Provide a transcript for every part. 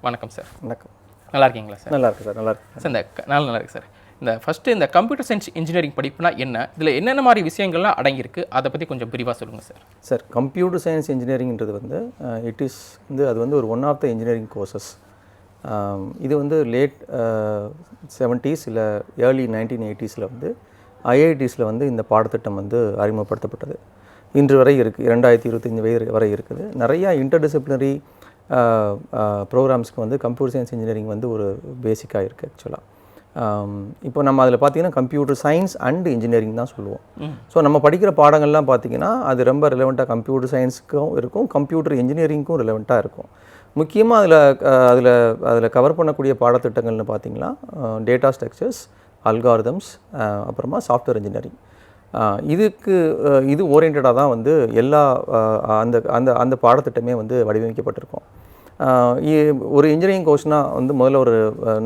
வணக்கம் சார். வணக்கம். நல்லா இருக்கீங்களா சார்? நல்லா இருக்கு சார். நல்லா இருக்கு சார். நல்லா இருக்கு சார். இந்த ஃபஸ்ட்டு இந்த கம்ப்யூட்டர் சயின்ஸ் இன்ஜினியரிங் படிப்புனா என்ன, இதில் என்னென்ன மாதிரி விஷயங்கள்லாம் அடங்கியிருக்கு, அதை பற்றி கொஞ்சம் விரிவாக சொல்லுங்கள் சார். சார், கம்ப்யூட்டர் சயின்ஸ் இன்ஜினியரிங்கிறது வந்து அது வந்து ஒரு one of the engineering courses. இது வந்து லேட் 70s இல்லை ஏர்லி 1980s வந்து ஐஐடிஸில் வந்து இந்த பாடத்திட்டம் வந்து அறிமுகப்படுத்தப்பட்டது. இன்று வரை இருக்குது, 2025 வரை இருக்குது. நிறையா இன்டர்டிசிப்ளினரி ப்ரோக்ராம்ஸ்க்கு வந்து கம்ப்யூட்டர் சயின்ஸ் இன்ஜினியரிங் வந்து ஒரு பேசிக்காக இருக்குது ஆக்சுவலாக. இப்போ நம்ம அதில் பார்த்திங்கன்னா கம்ப்யூட்டர் சயின்ஸ் அண்ட் இன்ஜினியரிங் தான் சொல்லுவோம். ஸோ நம்ம படிக்கிற பாடங்கள்லாம் பார்த்திங்கன்னா அது ரொம்ப ரிலவெண்ட்டாக கம்ப்யூட்டர் சயின்ஸுக்கும் இருக்கும், கம்ப்யூட்டர் இன்ஜினியரிங்க்கும் ரிலவெண்ட்டாக இருக்கும். முக்கியமாக அதில் கவர் பண்ணக்கூடிய பாடத்திட்டங்கள்னு பார்த்திங்கன்னா டேட்டா ஸ்ட்ரக்சர்ஸ், அல்காரிதம்ஸ், அப்புறமா சாஃப்ட்வேர் இன்ஜினியரிங். இது ஓரியன்டாக தான் வந்து எல்லா அந்த பாடத்திட்டமே வந்து வடிவமைக்கப்பட்டிருக்கும். ஒரு இன்ஜினியரிங் கோர்ஸ்னால் வந்து முதல்ல ஒரு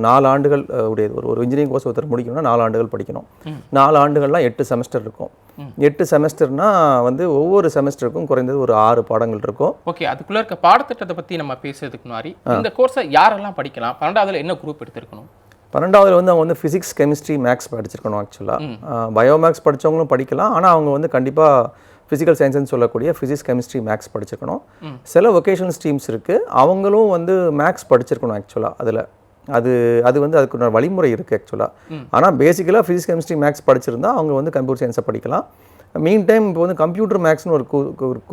4 ஆண்டுகள் உடையது. ஒரு இன்ஜினியரிங் கோர்ஸ் ஒருத்தர் முடிக்கணும்னா 4 ஆண்டுகள் படிக்கணும். 4 ஆண்டுகள்லாம் 8 செமஸ்டர் இருக்கும். 8 செமஸ்டர்னால் வந்து ஒவ்வொரு செமஸ்டருக்கும் குறைந்தது ஒரு 6 பாடங்கள் இருக்கும். ஓகே, அதுக்குள்ளே இருக்க பாடத்திட்டத்தை பற்றி நம்ம பேசுறதுக்கு முன்னாடி இந்த கோர்ஸை யாரெல்லாம் படிக்கலாம், 12ஆவதுல என்ன குரூப் எடுத்துருக்கணும்? 12ஆவதுல வந்து அவங்க வந்து ஃபிசிக்ஸ், கெமிஸ்ட்ரி, மேக்ஸ் படிச்சிருக்கணும். ஆக்சுவலாக பயோமேக்ஸ் படித்தவங்களும் படிக்கலாம். ஆனால் அவங்க வந்து கண்டிப்பாக ஃபிசிக்கல் சயின்ஸ்னு சொல்லக்கூடிய ஃபிசிக்ஸ், கெமிஸ்ட்ரி, மேக்ஸ் படிச்சிருக்கணும். சில வொகேஷனல் ஸ்ட்ரீம்ஸ் இருக்குது, அவங்களும் வந்து மேக்ஸ் படிச்சிருக்கணும். ஆக்சுவலாக அது வந்து அதுக்கு ஒரு வழிமுறை இருக்குது ஆக்சுவலாக. ஆனால் பேசிக்கலாக ஃபிசிக்ஸ், கெமிஸ்ட்ரி, மேக்ஸ் படிச்சிருந்தா அவங்க வந்து கம்ப்யூட்டர் சயின்ஸை படிக்கலாம். மீன் டைம் இப்போ வந்து கம்ப்யூட்டர் மேக்ஸ்னு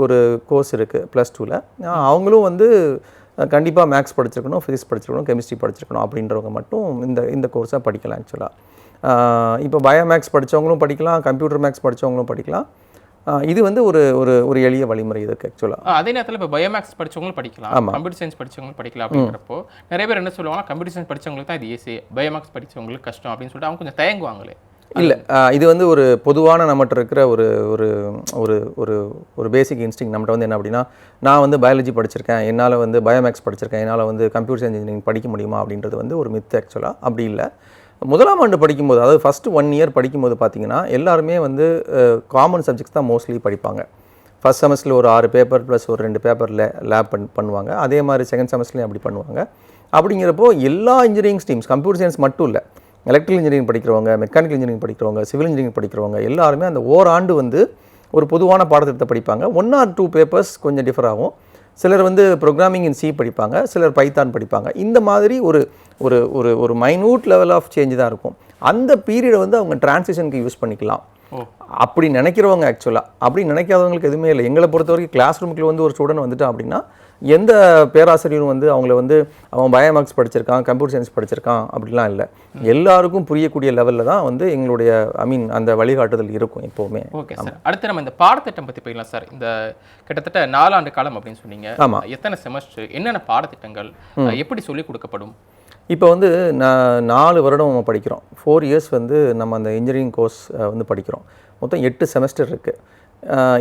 ஒரு கோர்ஸ் இருக்குது +2ல். அவங்களும் வந்து கண்டிப்பாக மேக்ஸ் படிச்சிருக்கணும், ஃபிசிக்ஸ் படிச்சிருக்கணும், கெமிஸ்ட்ரி படிச்சிருக்கணும். அப்படின்றவங்க மட்டும் இந்த கோர்ஸாக படிக்கலாம். ஆக்சுவலாக இப்போ பயோமேக்ஸ் படித்தவங்களும் படிக்கலாம், கம்ப்யூட்டர் மேக்ஸ் படித்தவங்களும் படிக்கலாம். இது வந்து ஒரு எளிய வழிமுறை இருக்குது ஆக்சுவலாக. அதே நேரத்தில் இப்போ பயோமேக்ஸ் படித்தவங்களும் படிக்கலாம், கம்ப்யூட்டர் சயின்ஸ் படித்தவங்களும் படிக்கலாம். அப்படிங்கிறப்போ நிறைய பேர் என்ன சொல்லுவாங்கன்னா, கம்ப்யூட்டர் சயின்ஸ் படித்தவங்களுக்கு தான் இது ஈஸி, பயோமேக்ஸ் படித்தவங்களுக்கு கஷ்டம் அப்படின்னு சொல்லிட்டு அவங்க கொஞ்சம் தயங்குவாங்களே. இல்லை, இது வந்து ஒரு பொதுவான நம்மகிட்ட இருக்கிற ஒரு பேசிக் இன்ஸ்டிங் நம்மகிட்ட வந்து என்ன அப்படின்னா, நான் வந்து பயாலஜி படிச்சிருக்கேன், என்னால் வந்து பயோமேக்ஸ் படிச்சிருக்கேன், என்னால் வந்து கம்ப்யூட்டர் சயின்ஸ் இன்ஜினியரிங் படிக்க முடியுமா அப்படின்றது வந்து ஒரு மித்து ஆக்சுவலாக. அப்படி இல்லை. முதலாம் ஆண்டு படிக்கும்போது, அதாவது ஃபஸ்ட்டு 1 இயர் படிக்கும்போது பார்த்திங்கன்னா எல்லாருமே வந்து காமன் சப்ஜெக்ட்ஸ் தான் மோஸ்ட்லி படிப்பாங்க. ஃபஸ்ட் செமஸ்டரில் ஒரு 6 பேப்பர் ப்ளஸ் ஒரு 2 பேப்பரில் லேப் பண்ணுவாங்க. அதே மாதிரி செகண்ட் செமஸ்டர்லேயும் அப்படி பண்ணுவாங்க. அப்படிங்கிறப்போ எல்லா இன்ஜினியரிங் ஸ்ட்ரீம்ஸ், கம்ப்யூட்டர் சயின்ஸ் மட்டும் இல்லை, எலக்ட்ரிக்கல் இன்ஜினியரிங் படிக்கிறவங்க, மெக்கானிக்கல் இன்ஜினியரிங் படிக்கிறவங்க, சிவில் இன்ஜினியரிங் படிக்கிறவங்க எல்லாருமே அந்த ஓராண்டு வந்து ஒரு பொதுவான பாடத்திட்டத்தை படிப்பாங்க. 1 or 2 பேப்பர்ஸ் கொஞ்சம் டிஃபர் ஆகும். சிலர் வந்து ப்ரோக்ராமிங் இன் சி படிப்பாங்க, சிலர் பைத்தான் படிப்பாங்க. இந்த மாதிரி ஒரு மைன்யூட் லெவல் ஆஃப் சேஞ்ச் தான் இருக்கும். அந்த பீரியடை வந்து அவங்க டிரான்சிஷனுக்கு யூஸ் பண்ணிக்கலாம். அப்படி நினைக்கிறவங்க ஆக்சுவலாக. அப்படி நினைக்காதவங்களுக்கு எதுவுமே இல்லை. எங்களை பொறுத்த வரைக்கும் கிளாஸ் ரூமுக்குள்ள வந்து ஒரு ஸ்டூடெண்ட் வந்துட்டான் அப்படின்னா எந்த பேராசிரியரும் வந்து அவங்கள வந்து அவன் பயோமேக்ஸ் படிச்சிருக்கான், கம்ப்யூட்டர் சயின்ஸ் படிச்சிருக்கான் அப்படிலாம் இல்லை. எல்லாருக்கும் புரியக்கூடிய லெவலில் தான் வந்து எங்களுடைய அந்த வழிகாட்டுதல் இருக்கும் எப்போவுமே. Okay sir. அடுத்து நம்ம இந்த பாடத்திட்டம் பற்றி போயிடலாம் சார். இந்த கிட்டத்தட்ட 4 ஆண்டு காலம் அப்படின்னு சொன்னீங்க. ஆமாம். எத்தனை செமஸ்டர், என்னென்ன பாடத்திட்டங்கள், எப்படி சொல்லிக் கொடுக்கப்படும்? இப்போ வந்து 4 வருடம் நம்ம படிக்கிறோம். 4 இயர்ஸ் வந்து நம்ம அந்த இன்ஜினியரிங் கோர்ஸ் வந்து படிக்கிறோம். மொத்தம் 8 செமஸ்டர் இருக்குது.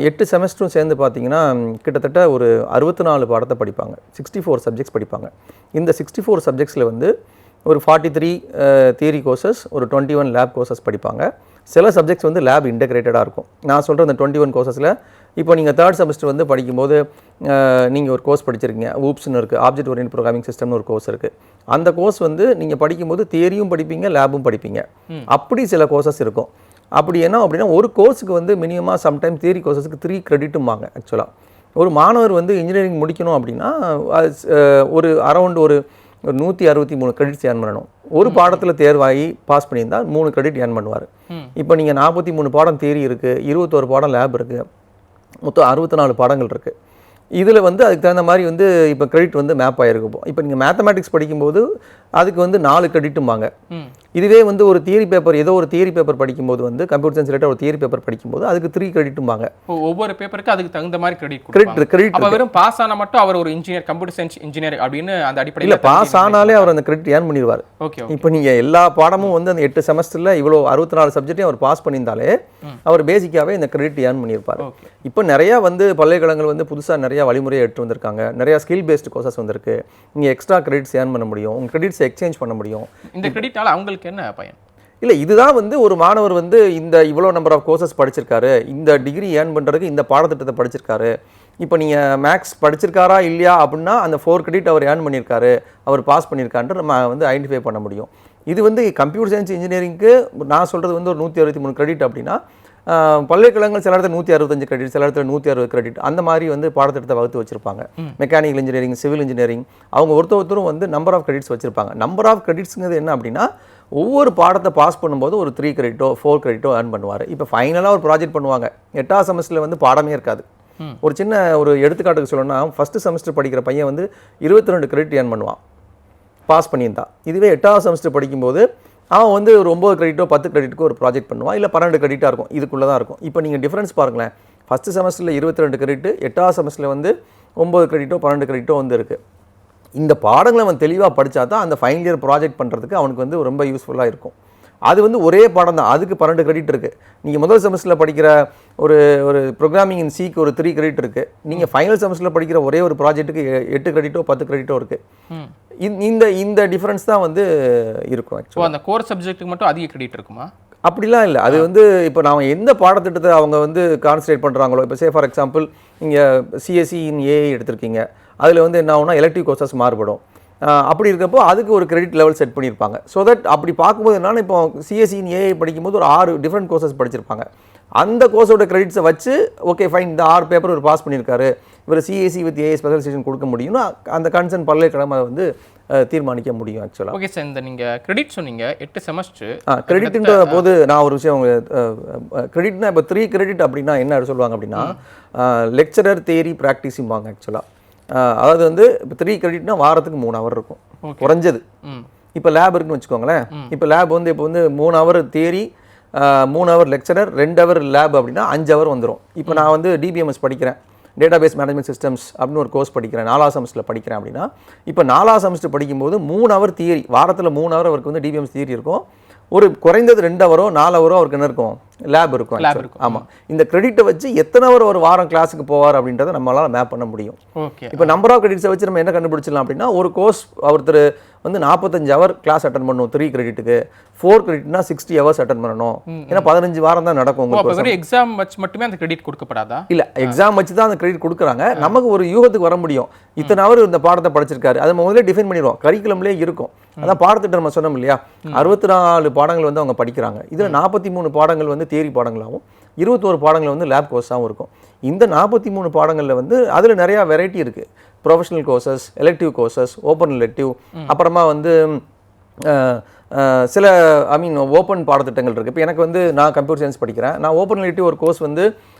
8 செமஸ்டரும் சேர்ந்து பார்த்திங்கன்னா கிட்டத்தட்ட ஒரு 64 பாடத்தை படிப்பாங்க. 64 சப்ஜெக்ட்ஸ் படிப்பாங்க. இந்த 64 சப்ஜெக்ட்ஸில் வந்து ஒரு 43 தியரி கோர்சஸ், ஒரு 21 லேப் கோர்சஸ் படிப்பாங்க. சில சப்ஜெக்ட்ஸ் வந்து லேப் இன்டெகிரேட்டடாக இருக்கும். நான் சொல்கிற இந்த 21 கோர்சஸில் இப்போ நீங்கள் 3rd செமஸ்டர் வந்து படிக்கும்போது நீங்கள் ஒரு கோர்ஸ் படிச்சிருக்கீங்க, ஊப்ஸ்னு இருக்குது, ஆப்ஜெக்ட் ஓரியன்ட் ப்ரோக்ராமிங் சிஸ்டம்னு ஒரு கோர்ஸ் இருக்குது. அந்த கோர்ஸ் வந்து நீங்கள் படிக்கும்போது தியரியும் படிப்பீங்க, லேபும் படிப்பீங்க. அப்படி சில கோர்சஸ் இருக்கும். அப்படி என்ன அப்படின்னா ஒரு கோர்ஸுக்கு வந்து மினிமமாக சம்டைம் தியரி கோர்ஸஸுக்கு 3 கிரெடிட்டும்பாங்க. ஆக்சுவலாக ஒரு மாணவர் வந்து இன்ஜினியரிங் முடிக்கணும் அப்படின்னா ஒரு அரௌண்ட் ஒரு 163 கிரெடிட்ஸ் ஏர்ன் பண்ணணும். ஒரு பாடத்தில் தேர்வாகி பாஸ் பண்ணியிருந்தால் 3 கிரெடிட் ஏர்ன் பண்ணுவார். இப்போ நீங்கள் 43 பாடம் தியரி இருக்குது, 21 பாடம் லேப் இருக்குது, மொத்தம் 64 பாடங்கள் இருக்குது. இதில் வந்து அதுக்கு தகுந்த மாதிரி வந்து இப்போ கிரெடிட் வந்து மேப் ஆகிருக்கும். இப்போ நீங்கள் மேத்தமேட்டிக்ஸ் படிக்கும்போது அதுக்கு வந்து 4 கிரெடிட்டும்பாங்க. இதுவே வந்து ஒரு தியரி பேப்பர், ஏதோ ஒரு தியரி பேப்பர் படிக்கும்போது வந்து கம்ப்யூட்டர் சயின்ஸ் ரிலேட்டட் ஒரு தியரி பேப்பர் படிக்கும்போது அதுக்கு 3 கிரெடிட்டும்பாங்க. ஒவ்வொரு பேப்பருக்கு அதுக்கு தகுந்த மாதிரி கிரெடிட். அப்போ வெறும் பாஸ் ஆனால் மட்டும் அவர் ஒரு இன்ஜினியர், கம்ப்யூட்டர் சயின்ஸ் இன்ஜினியர் அப்படின்னு அந்த அடிப்படையில் இல்லை, பாஸ் ஆனாலே அவர் அந்த கிரெடிட் ஏர்ன் பண்ணிடுவார். ஓகே. இப்போ நீங்கள் எல்லா பாடமும் வந்து அந்த 8 செமஸ்டரில் இவ்வளோ 64 சப்ஜெக்டையும் அவர் பாஸ் பண்ணியிருந்தாலே அவர் பேசிக்காகவே இந்த கிரெடிட் ஏர்ன் பண்ணியிருப்பார். இப்போ நிறையா வந்து பல்கலைக்கழகங்கள் வந்து புதுசாக நிறையா வழிமுறையை எடுத்து வந்திருக்காங்க. நிறையா ஸ்கில் பேஸ்டு கோர்சஸ் வந்திருக்கு. நீங்கள் எக்ஸ்ட்ரா கிரெடிட்ஸ் ஏர்ன் பண்ண முடியும், உங்கள் கிரெடிட்ஸை எக்ஸ்சேஞ்ச் பண்ண முடியும். இந்த கிரெடிட்டால் அவங்களுக்கு என்ன பயன்? இல்லை, இதுதான் வந்து ஒரு மாணவர் வந்து இந்த இவ்வளோ நம்பர் ஆஃப் கோர்சஸ் படிச்சிருக்காரு, இந்த டிகிரி ஏர்ன் பண்ணுறதுக்கு இந்த பாடத்திட்டத்தை படிச்சிருக்காரு, இப்போ நீங்கள் மேக்ஸ் படிச்சிருக்காரா இல்லையா அப்படின்னா அந்த 4 கிரெடிட் அவர் ஏர்ன் பண்ணியிருக்காரு, அவர் பாஸ் பண்ணியிருக்கான்ட்டு நம்ம வந்து ஐடென்டிஃபை பண்ண முடியும். இது வந்து கம்ப்யூட்டர் சயின்ஸ் இன்ஜினியரிங்க்கு நான் சொல்கிறது வந்து ஒரு 163 கிரெடிட் அப்படின்னா, பல்கலைக்கழகங்கள் சில இடத்துல 165 கிரெடிட், சில இடத்துல 160 கிரெடிட், அந்த மாதிரி வந்து பாடத்திட்டத்தை வகுத்து வச்சிருப்பாங்க. மெக்கானிக்கல் இன்ஜினியரிங், சிவில் இன்ஜினியரிங், அவங்க ஒருத்தரும் வந்து நம்பர் ஆஃப் கிரெடிட்ஸ் வச்சிருப்பாங்க. நம்பர் ஆஃப் கிரெடிட்ஸ்ங்கிறது என்ன அப்படின்னா, ஒவ்வொரு பாடத்தை பாஸ் பண்ணும்போது ஒரு 3 கிரெடிட்டோ 4 கிரெடிட்டோ ஏர்ன் பண்ணுவார். இப்போ ஃபைனலாக ஒரு ப்ராஜெக்ட் பண்ணுவாங்க. 8ஆம் செமஸ்டரில் வந்து பாடமே இருக்காது. ஒரு சின்ன ஒரு எடுத்துக்காட்டுக்கு சொல்லணும்னா, ஃபஸ்ட்டு செமஸ்டர் படிக்கிற பையன் வந்து 22 கிரெடிட் ஏர்ன் பண்ணுவான், பாஸ் பண்ணியிருந்தான். இதுவே 8ஆம் செமஸ்டர் படிக்கும்போது அவன் வந்து ஒரு 9 கிரெடிட்டோ 10 கிரெடிட்டுக்கு ஒரு ப்ராஜெக்ட் பண்ணுவான், இல்லை 12 கிரெடிட்டாக இருக்கும், இதுக்குள்ளே தான் இருக்கும். இப்போ நீங்கள் டிஃப்ரென்ஸ் பாருங்களேன், ஃபஸ்ட்டு செமஸ்டரில் 22 கிரெடிட்டு, 8ஆம் செமஸ்டரில் வந்து 9 கிரெடிட்டோ 12 கிரெடிட்டோ வந்து இருக்குது. இந்த பாடங்களை அவன் தெளிவாக படித்தா தான் அந்த ஃபைனல் இயர் ப்ராஜெக்ட் பண்ணுறதுக்கு அவனுக்கு வந்து ரொம்ப யூஸ்ஃபுல்லாக இருக்கும். அது வந்து ஒரே பாடம் தான், அதுக்கு 12 கிரெடிட் இருக்குது. நீங்கள் முதல் செமஸ்டரில் படிக்கிற ஒரு ப்ரோக்ராமிங் இன் சிக்கு ஒரு 3 கிரெடிட் இருக்குது. நீங்கள் ஃபைனல் செமஸ்டரில் படிக்கிற ஒரே ஒரு ப்ராஜெக்ட்டுக்கு 8 கிரெடிட்டோ 10 கிரெடிட்டோ இருக்குது. இந்த டிஃபரன்ஸ் தான் வந்து இருக்கும். ஆக்சுவலாக அந்த கோர் சப்ஜெக்ட்டுக்கு மட்டும் அதிக கிரெடிட் இருக்குமா? அப்படிலாம் இல்லை. அது வந்து இப்போ நான் எந்த பாடத்திட்டத்தை அவங்க வந்து கான்சன்ட்ரேட் பண்ணுறாங்களோ, இப்போ சே ஃபார் எக்ஸாம்பிள் நீங்கள் சிஎஸ்சி இன் ஏஐ எடுத்திருக்கீங்க, அதில் வந்து என்ன ஆகுனா எலக்டிவ் கோர்சஸ் மாறுபடும். அப்படி இருக்கப்போ அதுக்கு ஒரு கிரெடிட் லெவல் செட் பண்ணியிருப்பாங்க. ஸோ தட் அப்படி பார்க்கும்போது என்னன்னா, இப்போ சிஎஸ்சி இன் ஏஐ படிக்கும்போது ஒரு 6 டிஃப்ரெண்ட் கோர்சஸ் படிச்சிருப்பாங்க. அந்த கோர்ஸோட கிரெடிட்ஸை வச்சு ஓகே ஃபைன், இந்த 6 பேப்பர் ஒரு பாஸ் பண்ணியிருக்காரு, இவர் சிஎஸ்சி வித் ஏஐ ஸ்பெஷலைசேஷன் கொடுக்க முடியும்னா அந்த கன்சர்ன் பல்கலைக்கழகம் அதை வந்து தீர்மானிக்க முடியும். ஆக்சுவலாக ஓகே சார், இந்த நீங்கள் கிரெடிட் சொன்னீங்க 8 செமஸ்டர் கிரெடிட்ன்ற போது நான் ஒரு விஷயம் கிரெடிட்னா இப்போ 3 கிரெடிட் அப்படின்னா என்ன சொல்லுவாங்க அப்படின்னா, லெக்சரர் தியரி ப்ராக்டிஸும்பாங்க. ஆக்சுவலாக அதாவது வந்து இப்போ 3 கிரெடிட்னா வாரத்துக்கு 3 ஹவர் இருக்கும் குறைஞ்சது. இப்போ லேப் இருக்குன்னு வச்சுக்கோங்களேன். இப்போ லேப் வந்து இப்போ வந்து 3 hour theory, 3 hour lecturer, 2 hour lab அப்படின்னா 5 ஹவர் வந்துடும். இப்போ நான் வந்து டிபிஎம்எஸ் படிக்கிறேன், டேட்டாபேஸ் மேனேஜ்மெண்ட் சிஸ்டம்ஸ் அப்படின்னு ஒரு கோர்ஸ் படிக்கிறேன், 4ஆம் செமஸ்டரில் படிக்கிறேன் அப்படின்னா, இப்போ 4ஆம் செமஸ்டர் படிக்கும்போது 3 ஹவர் தியரி, வாரத்தில் 3 ஹவர் அவருக்கு வந்து டிபிஎம்எஸ் தியரி இருக்கும். ஒரு குறைந்தது 2 ஹவரோ 4 ஹவரோ அவருக்கு என்ன இருக்கும், லேப் இருக்கும். ஆமாம், இந்த கிரெடிட்டை வச்சு எத்தனை ஹவர் ஒரு வாரம் கிளாஸுக்கு போவார் அப்படின்றத நம்மளால் மேப் பண்ண முடியும். இப்போ நம்பர் ஆஃப் கிரெடிட்ஸை வச்சு நம்ம என்ன கண்டுபிடிச்சிடலாம் அப்படின்னா, ஒரு கோர்ஸ் ஒருத்தர் வந்து 45 ஹவர் கிளாஸ் அட்டன் பண்ணணும் 3 கிரெடிட்டுக்கு, 4 கிரெடிட்னா 60 ஹவர்ஸ் அட்டன் பண்ணணும். ஏன்னா 15 வாரம் தான் நடக்கும். உங்களுக்கு எக்ஸாம் வச்சு மட்டுமே அந்த கிரெடிட் கொடுக்கப்படாதா? இல்லை, எக்ஸாம் வச்சு தான் அந்த கிரெடிட் கொடுக்குறாங்க. நமக்கு ஒரு யூகத்துக்கு வர முடியும், இத்தனை ஹவர் இந்த பாடத்தை படிச்சிருக்காரு, அதை முதல்ல டிஃபைன் பண்ணிடுவோம், கரிக்குலம்லேயே இருக்கும். அதான் பாடத்திட்டம் நம்ம சொன்னோம் இல்லையா, 64 பாடங்கள் வந்து அவங்க படிக்கிறாங்க. இதில் 43 பாடங்கள் வந்து தியரி பாடங்களாகவும் 21 பாடங்கள் வந்து லேப் கோர்ஸாகவும் இருக்கும். இந்த 43 பாடங்களில் வந்து அதில் நிறையா வெரைட்டி இருக்குது. Professional courses, elective courses, open elective, அப்புறமா வந்து சில ஓப்பன் பாடத்திட்டங்கள் இருக்குது. இப்போ எனக்கு வந்து நான் கம்ப்யூட்டர் சயின்ஸ் படிக்கிறேன், நான் ஓப்பன் எலெக்டிவ் ஒரு கோர்ஸ் வந்து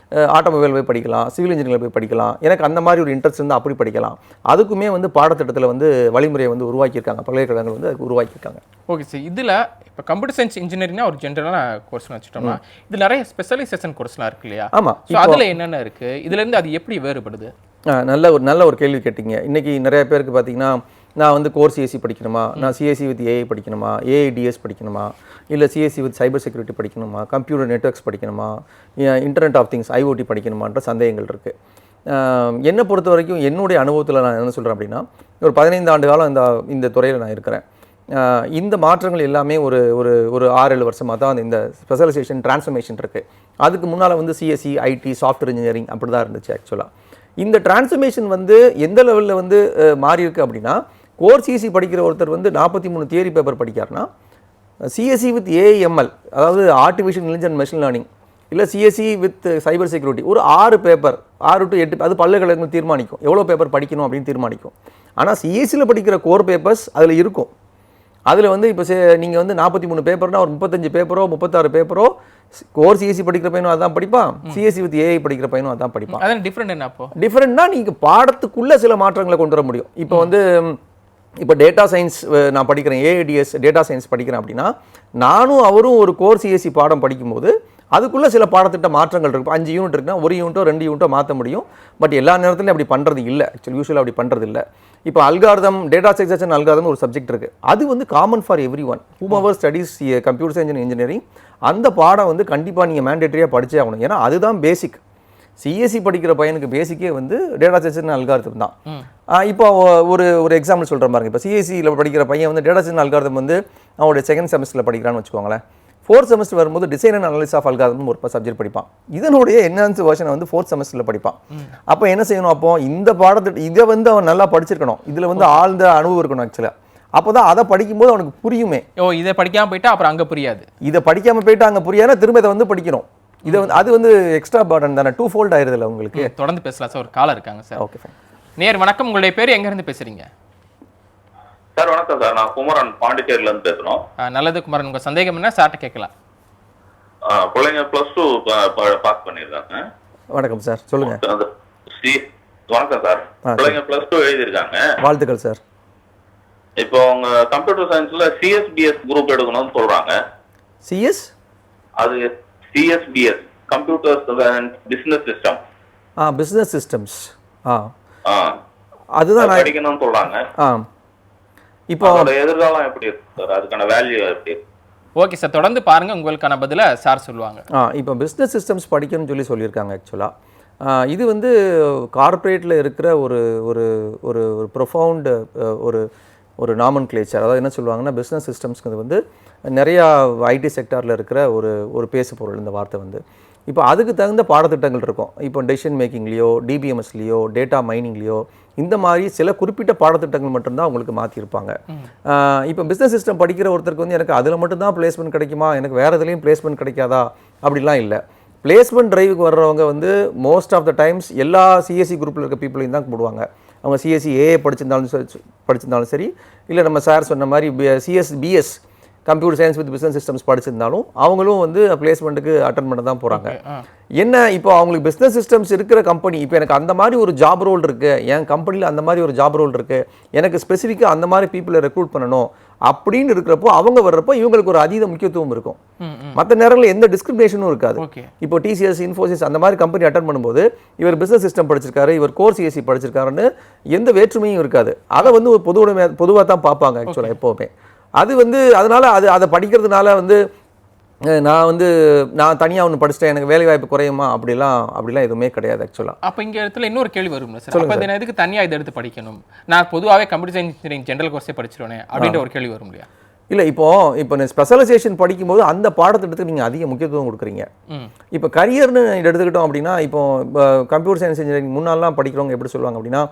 ஆட்டோமொபைல் போய் படிக்கலாம், சிவில் இன்ஜினியரிங் போய் படிக்கலாம், எனக்கு அந்த மாதிரி ஒரு இன்ட்ரெஸ்ட் வந்து அப்படி படிக்கலாம். அதுக்குமே வந்து பாடத்திட்டத்தில் வந்து வழிமுறையை வந்து உருவாக்கியிருக்காங்க, பல்கலைக்கழகங்கள் வந்து அதுக்கு உருவாக்கியிருக்காங்க. ஓகே சார், இதில் இப்போ கம்ப்யூட்டர் சயின்ஸ் இன்ஜினியரிங்னா ஒரு ஜென்ரலான கோர்ஸ்னு வச்சுட்டோம்னா, இது நிறைய ஸ்பெஷலைசேஷன் கோர்ஸ்லாம் இருக்கு இல்லையா? ஆமாம், அதில் என்னென்ன இருக்குது, இதுலேருந்து அது எப்படி வேறுபடுது? நல்ல ஒரு கேள்வி கேட்டிங்க. இன்றைக்கி நிறைய பேருக்கு பார்த்தீங்கன்னா, நான் வந்து கோர் சிஎஸ்சி படிக்கணுமா, நான் சிஎஸ்சி வித் ஏஐ படிக்கணுமா, ஏஐடிஎஸ் படிக்கணுமா, இல்லை சிஎஸ்சி வித் சைபர் செக்யூரிட்டி படிக்கணுமா, கம்ப்யூட்டர் நெட்வொர்க்ஸ் படிக்கணுமா, இன்டர்நெட் ஆஃப் திங்ஸ் ஐஓடி படிக்கணுமான்ற சந்தேகங்கள் இருக்குது. என்னை பொறுத்த வரைக்கும் என்னுடைய அனுபவத்தில் நான் என்ன சொல்கிறேன் அப்படின்னா, ஒரு 15 ஆண்டு காலம் இந்த துறையில் நான் இருக்கிறேன். இந்த மாற்றங்கள் எல்லாமே ஒரு ஒரு ஒரு 6-7 வருஷமாக தான் இந்த ஸ்பெஷலைசேஷன் டிரான்ஸ்ஃபர்மேஷன் இருக்குது. அதுக்கு முன்னால் வந்து சிஎஸ்சி, ஐடி, சாஃப்ட்வேர் இன்ஜினியரிங் அப்படி தான் இருந்துச்சு. ஆக்சுவலாக இந்த டிரான்ஸ்ஃபர்மேஷன் வந்து எந்த லெவலில் வந்து மாறி இருக்குது அப்படின்னா, கோர் சிஎஸ்சி படிக்கிற ஒருத்தர் வந்து 43 தியரி பேப்பர் படிக்காருன்னா, சிஎஸ்சி வித் ஏஐஎம்எல், அதாவது artificial intelligence and machine learning, இல்லை சிஎஸ்சி வித் சைபர் செக்யூரிட்டி, ஒரு 6 பேப்பர் 6 to 8, அது பல்கலைக்கழகங்கள் தீர்மானிக்கும் எவ்வளோ பேப்பர் படிக்கணும் அப்படின்னு தீர்மானிக்கும். ஆனால் சிஎஸ்சியில் படிக்கிற கோர் பேப்பர்ஸ் அதில் இருக்கும். அதில் வந்து இப்போ நீங்கள் வந்து 43 பேப்பர்னா ஒரு 35 பேப்பரோ 36 பேப்பரோ கோர் சிஎஸ்சி படிக்கிற பையனும் அதான் படிப்பான், சிஎஸ்சி வித் ஏஐ படிக்கிற பையனும் அதான் படிப்பான். அதான் டிஃப்ரெண்ட் என்ன? அப்போ டிஃப்ரெண்ட்னா நீங்கள் பாடத்துக்குள்ளே சில மாற்றங்களை கொண்டு வர முடியும். இப்போ வந்து இப்போ டேட்டா சயின்ஸ் நான் படிக்கிறேன், ஏஐடிஎஸ் டேட்டா சயின்ஸ் படிக்கிறேன் அப்படின்னா, நானும் அவரும் ஒரு கோர் சிஎஸ்சி பாடம் படிக்கும்போது அதுக்குள்ளே சில பாடத்திட்ட மாற்றங்கள் இருக்கும். 5 யூனிட் இருக்குன்னா 1 யூனிட்டோ 2 யூனிட்டோ மாற்ற முடியும். பட் எல்லா நேரத்துலையும் அப்படி பண்ணுறது இல்லை. ஆக்சுவலி யூஸ்வலாக அப்படி பண்ணுறது இல்லை. இப்போ அல்காரிதம், டேட்டா ஸ்ட்ரக்சர் அல்காரிதம் ஒரு சப்ஜெக்ட் இருக்குது. அது வந்து common for everyone whomever studies computer science engineering. அந்த பாடம் வந்து கண்டிப்பாக நீங்கள் மேண்டேட்டரியாக படிச்சே ஆகணும். ஏன்னா அதுதான் பேசிக். சிஎஸ்சி படிக்கிற பையனுக்கு பேசிக்கே வந்து டேட்டா ஸ்ட்ரக்சர் அல்காரிதம் தான். இப்போ ஒரு எக்ஸாம்பிள் சொல்கிற பாருங்க. இப்போ சிஎஸ்சியில் படிக்கிற பையன் வந்து டேட்டா ஸ்ட்ரக்சர் அல்காரிதம் வந்து அவனுடைய செகண்ட் செமஸ்டரில் படிக்கிறான்னு வச்சுக்கோங்களேன். 4th செமஸ்டர் வரும்போது design and analysis of algorithm ஒரு சப்ஜெக்ட் படிப்பான். இதனுடைய என்ஹான்ஸ் வெர்ஷனை வந்து 4th செமஸ்டரில் படிப்பான். அப்போ என்ன செய்யணும், அப்போ இந்த பாடத்திட்ட இதை வந்து அவன் நல்லா படிச்சிருக்கணும், இதில் வந்து ஆழ்ந்த அனுபவம் இருக்கணும் ஆக்சுவலாக. அப்போ தான் அதை படிக்கும்போது அவனுக்கு புரியுமே. இதை படிக்காமல் போயிட்டா அப்புறம் அங்கே புரியாது. இதை படிக்காமல் போயிட்டு அங்கே புரியாதுன்னா திரும்ப இதை வந்து படிக்கணும். இதை வந்து அது வந்து எக்ஸ்ட்ரா பர்டன் தானே, 2-fold ஆயிருதுல்ல உங்களுக்கு. தொடர்ந்து பேசலாம் சார். ஒரு காலர் இருக்காங்க சார். Okay fine. நேர் வணக்கம், உங்களுடைய பேர் எங்கேருந்து பேசுறீங்க? சார் வணக்கம் சார், நான் குமரன் பாண்டிச்சேரியிலேருந்து பேசுகிறோம். நல்லது குமரன், உங்கள் சந்தேகம் என்ன சார்ட்ட கேட்கலாம். பிள்ளைங்க +2 பாஸ் பண்ணியிருக்காங்க. வணக்கம் சார், சொல்லுங்க. வணக்கம் சார், பிள்ளைங்க +2 எழுதியிருக்காங்க. வாழ்த்துக்கள் சார். இப்போ அவங்க கம்ப்யூட்டர் சயின்ஸில் CSBS குரூப் எடுக்கணும்னு சொல்கிறாங்க. சிஎஸ் அது CSBS computer and business system. Business systems. அதுதான் நான் படிக்கணும்னு சொல்கிறாங்க. இப்போ அதோட எதிர்காலம் எப்படி இருக்கு சார், அதுக்கான வேல்யூ எப்படி இருக்கு? ஓகே சார், தொடர்ந்து பாருங்க, உங்களுக்கான பதிலை சார் சொல்லுவாங்க. இப்போ பிஸ்னஸ் சிஸ்டம்ஸ் படிக்கணும்னு சொல்லியிருக்காங்க ஆக்சுவலாக. இது வந்து கார்ப்பரேட்டில் இருக்கிற ஒரு ஒரு ஒரு ப்ரொஃபவுண்ட் ஒரு நாமன்க்ளேச்சர். அதாவது என்ன சொல்லுவாங்கன்னா, பிஸ்னஸ் சிஸ்டம்ஸ்க்கு வந்து நிறையா ஐடி செக்டாரில் இருக்கிற ஒரு பேசு பொருள் இந்த வார்த்தை வந்து. இப்போ அதுக்கு தகுந்த பாடத்திட்டங்கள் இருக்கும். இப்போ டெசிஷன் மேக்கிங்லேயோ, டிபிஎம்எஸ்லேயோ, டேட்டா மைனிங்லேயோ, இந்த மாதிரி சில குறிப்பிட்ட பாடத்திட்டங்கள் மட்டும்தான் உங்களுக்கு மாற்றிருப்பாங்க. இப்போ பிஸ்னஸ் சிஸ்டம் படிக்கிற ஒருத்தருக்கு வந்து எனக்கு அதில் மட்டும்தான் பிளேஸ்மெண்ட் கிடைக்குமா, எனக்கு வேறு எதுலேயும் பிளேஸ்மெண்ட் கிடைக்காதா அப்படிலாம் இல்லை. பிளேஸ்மெண்ட் டிரைவுக்கு வர்றவங்க வந்து மோஸ்ட் ஆஃப் த டைம்ஸ் எல்லா சிஎஸ்சி குரூப்பில் இருக்க பீப்புளையும் தான் போடுவாங்க. அவங்க சிஎஸ்சி ஏஏ படிச்சிருந்தாலும் சரி, இல்லை நம்ம சார் சொன்ன மாதிரி BS computer science with business systems படிச்சிருந்தாலும் அவங்களும் வந்து பிளேஸ்மெண்ட்டுக்கு அட்டன் பண்ண தான் போகிறாங்க. என்ன இப்போ அவங்களுக்கு பிஸ்னஸ் சிஸ்டம்ஸ் இருக்கிற கம்பெனி, இப்போ எனக்கு அந்த மாதிரி ஒரு ஜாப் ரோல் இருக்குது, என் கம்பெனியில் அந்த மாதிரி ஒரு ஜாப் ரோல் இருக்குது, எனக்கு ஸ்பெசிஃபிக்காக அந்த மாதிரி பீப்புளை ரெக்ரூட் பண்ணணும் அப்படின்னு இருக்கிறப்போ அவங்க வர்றப்போ இவங்களுக்கு ஒரு அதீத முக்கியத்துவம் இருக்கும். மற்ற நேரங்களில் எந்த டிஸ்கிரிமினேஷனும் இருக்காது. இப்போ டிசிஎஸ், இன்ஃபோசிஸ் அந்த மாதிரி கம்பெனி அட்டன் பண்ணும்போது இவர் பிஸ்னஸ் சிஸ்டம் படிச்சிருக்காரு, இவர் கோர் சிஎஸ்சி படிச்சிருக்காருன்னு எந்த வேற்றுமையும் இருக்காது. அதை வந்து ஒரு பொதுவாக தான் பார்ப்பாங்க ஆக்சுவலாக எப்போவுமே. அது வந்து அதனால் அதை படிக்கிறதுனால வந்து நான் தனியாக ஒன்று படிச்சிட்டேன், எனக்கு வேலை வாய்ப்பு குறையுமா, அப்படிலாம் எதுவுமே கிடையாது ஆக்சுவலாக. அப்போ இங்கே இடத்துல இன்னொரு கேள்வி வரும்ல சார், அப்போ நான் எதுக்கு தனியாக இதை எடுத்து படிக்கணும், நான் பொதுவாகவே கம்ப்யூட்டர் சயின்ஸ் இன்ஜினியரிங் ஜென்ரல் கோர்ஸே படிச்சிருவேன் அப்படின்ற ஒரு கேள்வி வரும் இல்லையா? இல்லை, இப்போ நான் ஸ்பெஷலைசேஷன் படிக்கும்போது அந்த பாடத்திட்டத்துக்கு நீங்கள் அதிக முக்கியத்துவம் கொடுக்குறீங்க. இப்போ கரியர்னு எடுத்துக்கிட்டோம் அப்படின்னா, இப்போ கம்ப்யூட்டர் சயின்ஸ் இன்ஜினியரிங் முன்னாலாம் படிக்கிறவங்க எப்படி சொல்லுவாங்க அப்படின்னா,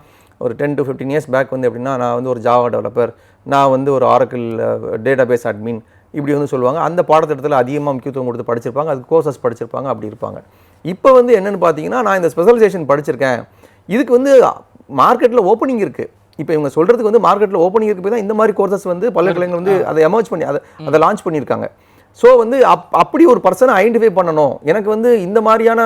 ஒரு 10 to 15 years பேக் வந்து எப்படின்னா, நான் வந்து ஒரு ஜாவா டெவலப்பர், நான் வந்து ஒரு ஆரக்கிள் டேட்டாபேஸ் அட்மின் இப்படி வந்து சொல்லுவாங்க. அந்த பாடத்திட்டத்தில் அதிகமாக முக்கியத்துவம் கொடுத்து படிச்சிருப்பாங்க, அதுக்கு கோர்சஸ் படிச்சிருப்பாங்க, அப்படி இருப்பாங்க. இப்போ வந்து என்னென்னு பார்த்தீங்கன்னா, நான் இந்த ஸ்பெஷலைசேஷன் படிச்சிருக்கேன், இதுக்கு வந்து மார்க்கெட்டில் ஓப்பனிங் இருக்குது. இப்போ இவங்க சொல்கிறதுக்கு வந்து மார்க்கெட்டில் ஓப்பனிங் இருக்குது தான் இந்த மாதிரி கோர்சஸ் வந்து பல்கலைக்கழகங்கள் வந்து அதை எமர்ஜ் பண்ணி அதை லான்ச் பண்ணியிருக்காங்க. ஸோ வந்து அப்படி ஒரு பர்சனை ஐடென்டிஃபை பண்ணணும், எனக்கு வந்து இந்த மாதிரியான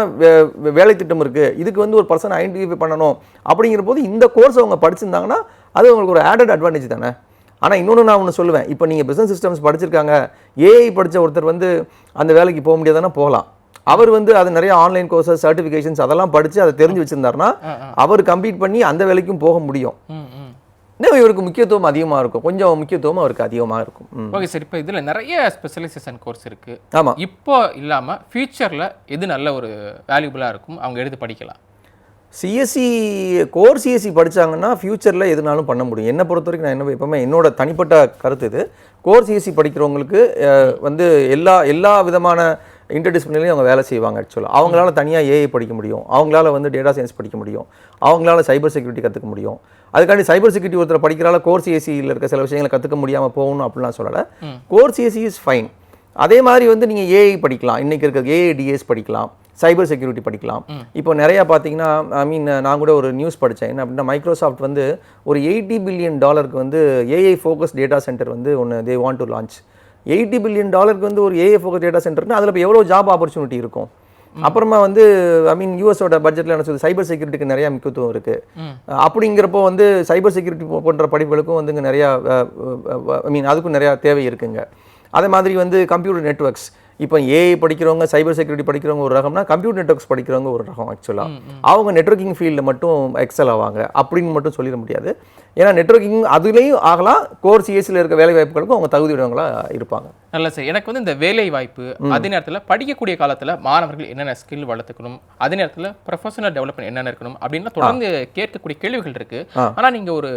வேலை திட்டம் இருக்குது, இதுக்கு வந்து ஒரு பர்சனை ஐடென்டிஃபை பண்ணணும் அப்படிங்கிற போது இந்த கோர்ஸ் அவங்க படிச்சிருந்தாங்கன்னா அது அவங்களுக்கு ஒரு ஆடட் அட்வான்டேஜ் தானே. ஆனால் இன்னொன்று நான் ஒன்று சொல்லுவேன், இப்போ நீங்கள் பிஸ்னஸ் சிஸ்டம்ஸ் படிச்சிருக்காங்க, ஏஐ படித்த ஒருத்தர் வந்து அந்த வேலைக்கு போக முடியாதுன்னா போகலாம். அவர் வந்து அது நிறைய ஆன்லைன் கோர்சஸ், சர்டிஃபிகேஷன்ஸ் அதெல்லாம் படித்து அதை தெரிஞ்சு வச்சுருந்தாருன்னா அவர் கம்ப்ளீட் பண்ணி அந்த வேலைக்கும் போக முடியும். இவருக்கு முக்கியத்துவம் அதிகமாக இருக்கும், கொஞ்சம் முக்கியத்துவம் அவருக்கு அதிகமாக இருக்கும். ஓகே சார், இப்போ இதில் நிறைய ஸ்பெஷலைசேஷன் கோர்ஸ் இருக்குது. ஆமாம், இப்போ இல்லாமல் ஃபியூச்சரில் எது நல்ல ஒரு வேல்யூபுளாக இருக்கும் அவங்க எடுத்து படிக்கலாம்? சிஎஸ்சி கோர் சிஎஸ்சி படித்தாங்கன்னா ஃப்யூச்சரில் எதுனாலும் பண்ண முடியும். என்னை பொறுத்த வரைக்கும் நான் எப்பவுமே என்னோட தனிப்பட்ட கருத்து இது, கோர் சிஎஸ்சி படிக்கிறவங்களுக்கு வந்து எல்லா விதமான இன்டர்டிசிப்ளினரியும் அவங்க வேலை செய்வாங்க. ஆக்சுவலாக அவங்களால தனியாக ஏஐ படிக்க முடியும், அவங்களால வந்து டேட்டா சயின்ஸ் படிக்க முடியும், அவங்களால சைபர் செக்யூரிட்டி கற்றுக்க முடியும். அதுக்காண்டி சைபர் செக்யூரிட்டி ஒருத்தர் படிக்கிறால கோர் சிஎஸ்சியில் இருக்க சில விஷயங்களை கற்றுக்க முடியாமல் போகணும் அப்படிலாம் சொல்லலை. Core CSC is fine. அதே மாதிரி வந்து நீங்கள் ஏஐ படிக்கலாம், இன்றைக்கி இருக்க ஏஐடிஎஸ் படிக்கலாம், சைபர் செக்யூரிட்டி படிக்கலாம். இப்போ நிறையா பார்த்தீங்கன்னா, நான் கூட ஒரு நியூஸ் படித்தேன், என்ன அப்படின்னா மைக்ரோசாஃப்ட் வந்து ஒரு $80 billion வந்து ஏஐ ஃபோக்கஸ் டேட்டா சென்டர் வந்து ஒன்று they want to launch. $80 billion வந்து ஒரு ஏஐ ஃபோக்கஸ் டேட்டா சென்டர்னா அதில் இப்போ எவ்வளோ ஜாப் ஆப்பர்ச்சுனிட்டி இருக்கும். அப்புறமா வந்து யூஎஸோட பட்ஜெட்டில் என்ன சொல்லுது, சைபர் செக்யூரிட்டிக்கு நிறையா முக்கியத்துவம் இருக்குது. அப்படிங்கிறப்போ வந்து சைபர் செக்யூரிட்டி போன்ற படிப்புகளுக்கும் வந்து இங்கே நிறையா அதுக்கும் நிறையா தேவை இருக்குங்க. அதே மாதிரி வந்து கம்ப்யூட்டர் நெட்வொர்க்ஸ், இப்போ ஏஐ படிக்கிறவங்க, சைபர் செக்யூரிட்டி படிக்கிறவங்க ஒரு ரகம்னா, கம்ப்யூட்டர் நெட்வொர்க்ஸ் படிக்கிறவங்க ஒரு ரகம். ஆக்சுவலாக அவங்க நெட்வொர்க்கிங் ஃபீல்டில் மட்டும் எக்ஸல் ஆவாங்க அப்படின்னு மட்டும் சொல்லிட முடியாது. ஏன்னா நெட்வொர்க்கிங் அதுலேயும் ஆகலாம், கோர் சிஎஸ்சியில் இருக்க வேலை வாய்ப்புகளுக்கும் அவங்க தகுதியுடையவங்களாக இருப்பாங்க. நல்ல சார். எனக்கு வந்து இந்த வேலை வாய்ப்பு, அதே நேரத்தில் படிக்கக்கூடிய காலத்தில் மாணவர்கள் என்னென்ன ஸ்கில் வளர்த்துக்கணும், அதே நேரத்தில் ப்ரொஃபஷனல் டெவலப்மெண்ட் என்னென்ன இருக்கணும் அப்படின்னா தொடர்ந்து கேட்கக்கூடிய கேள்விகள் இருக்கு. ஆனால் நீங்கள் ஒரு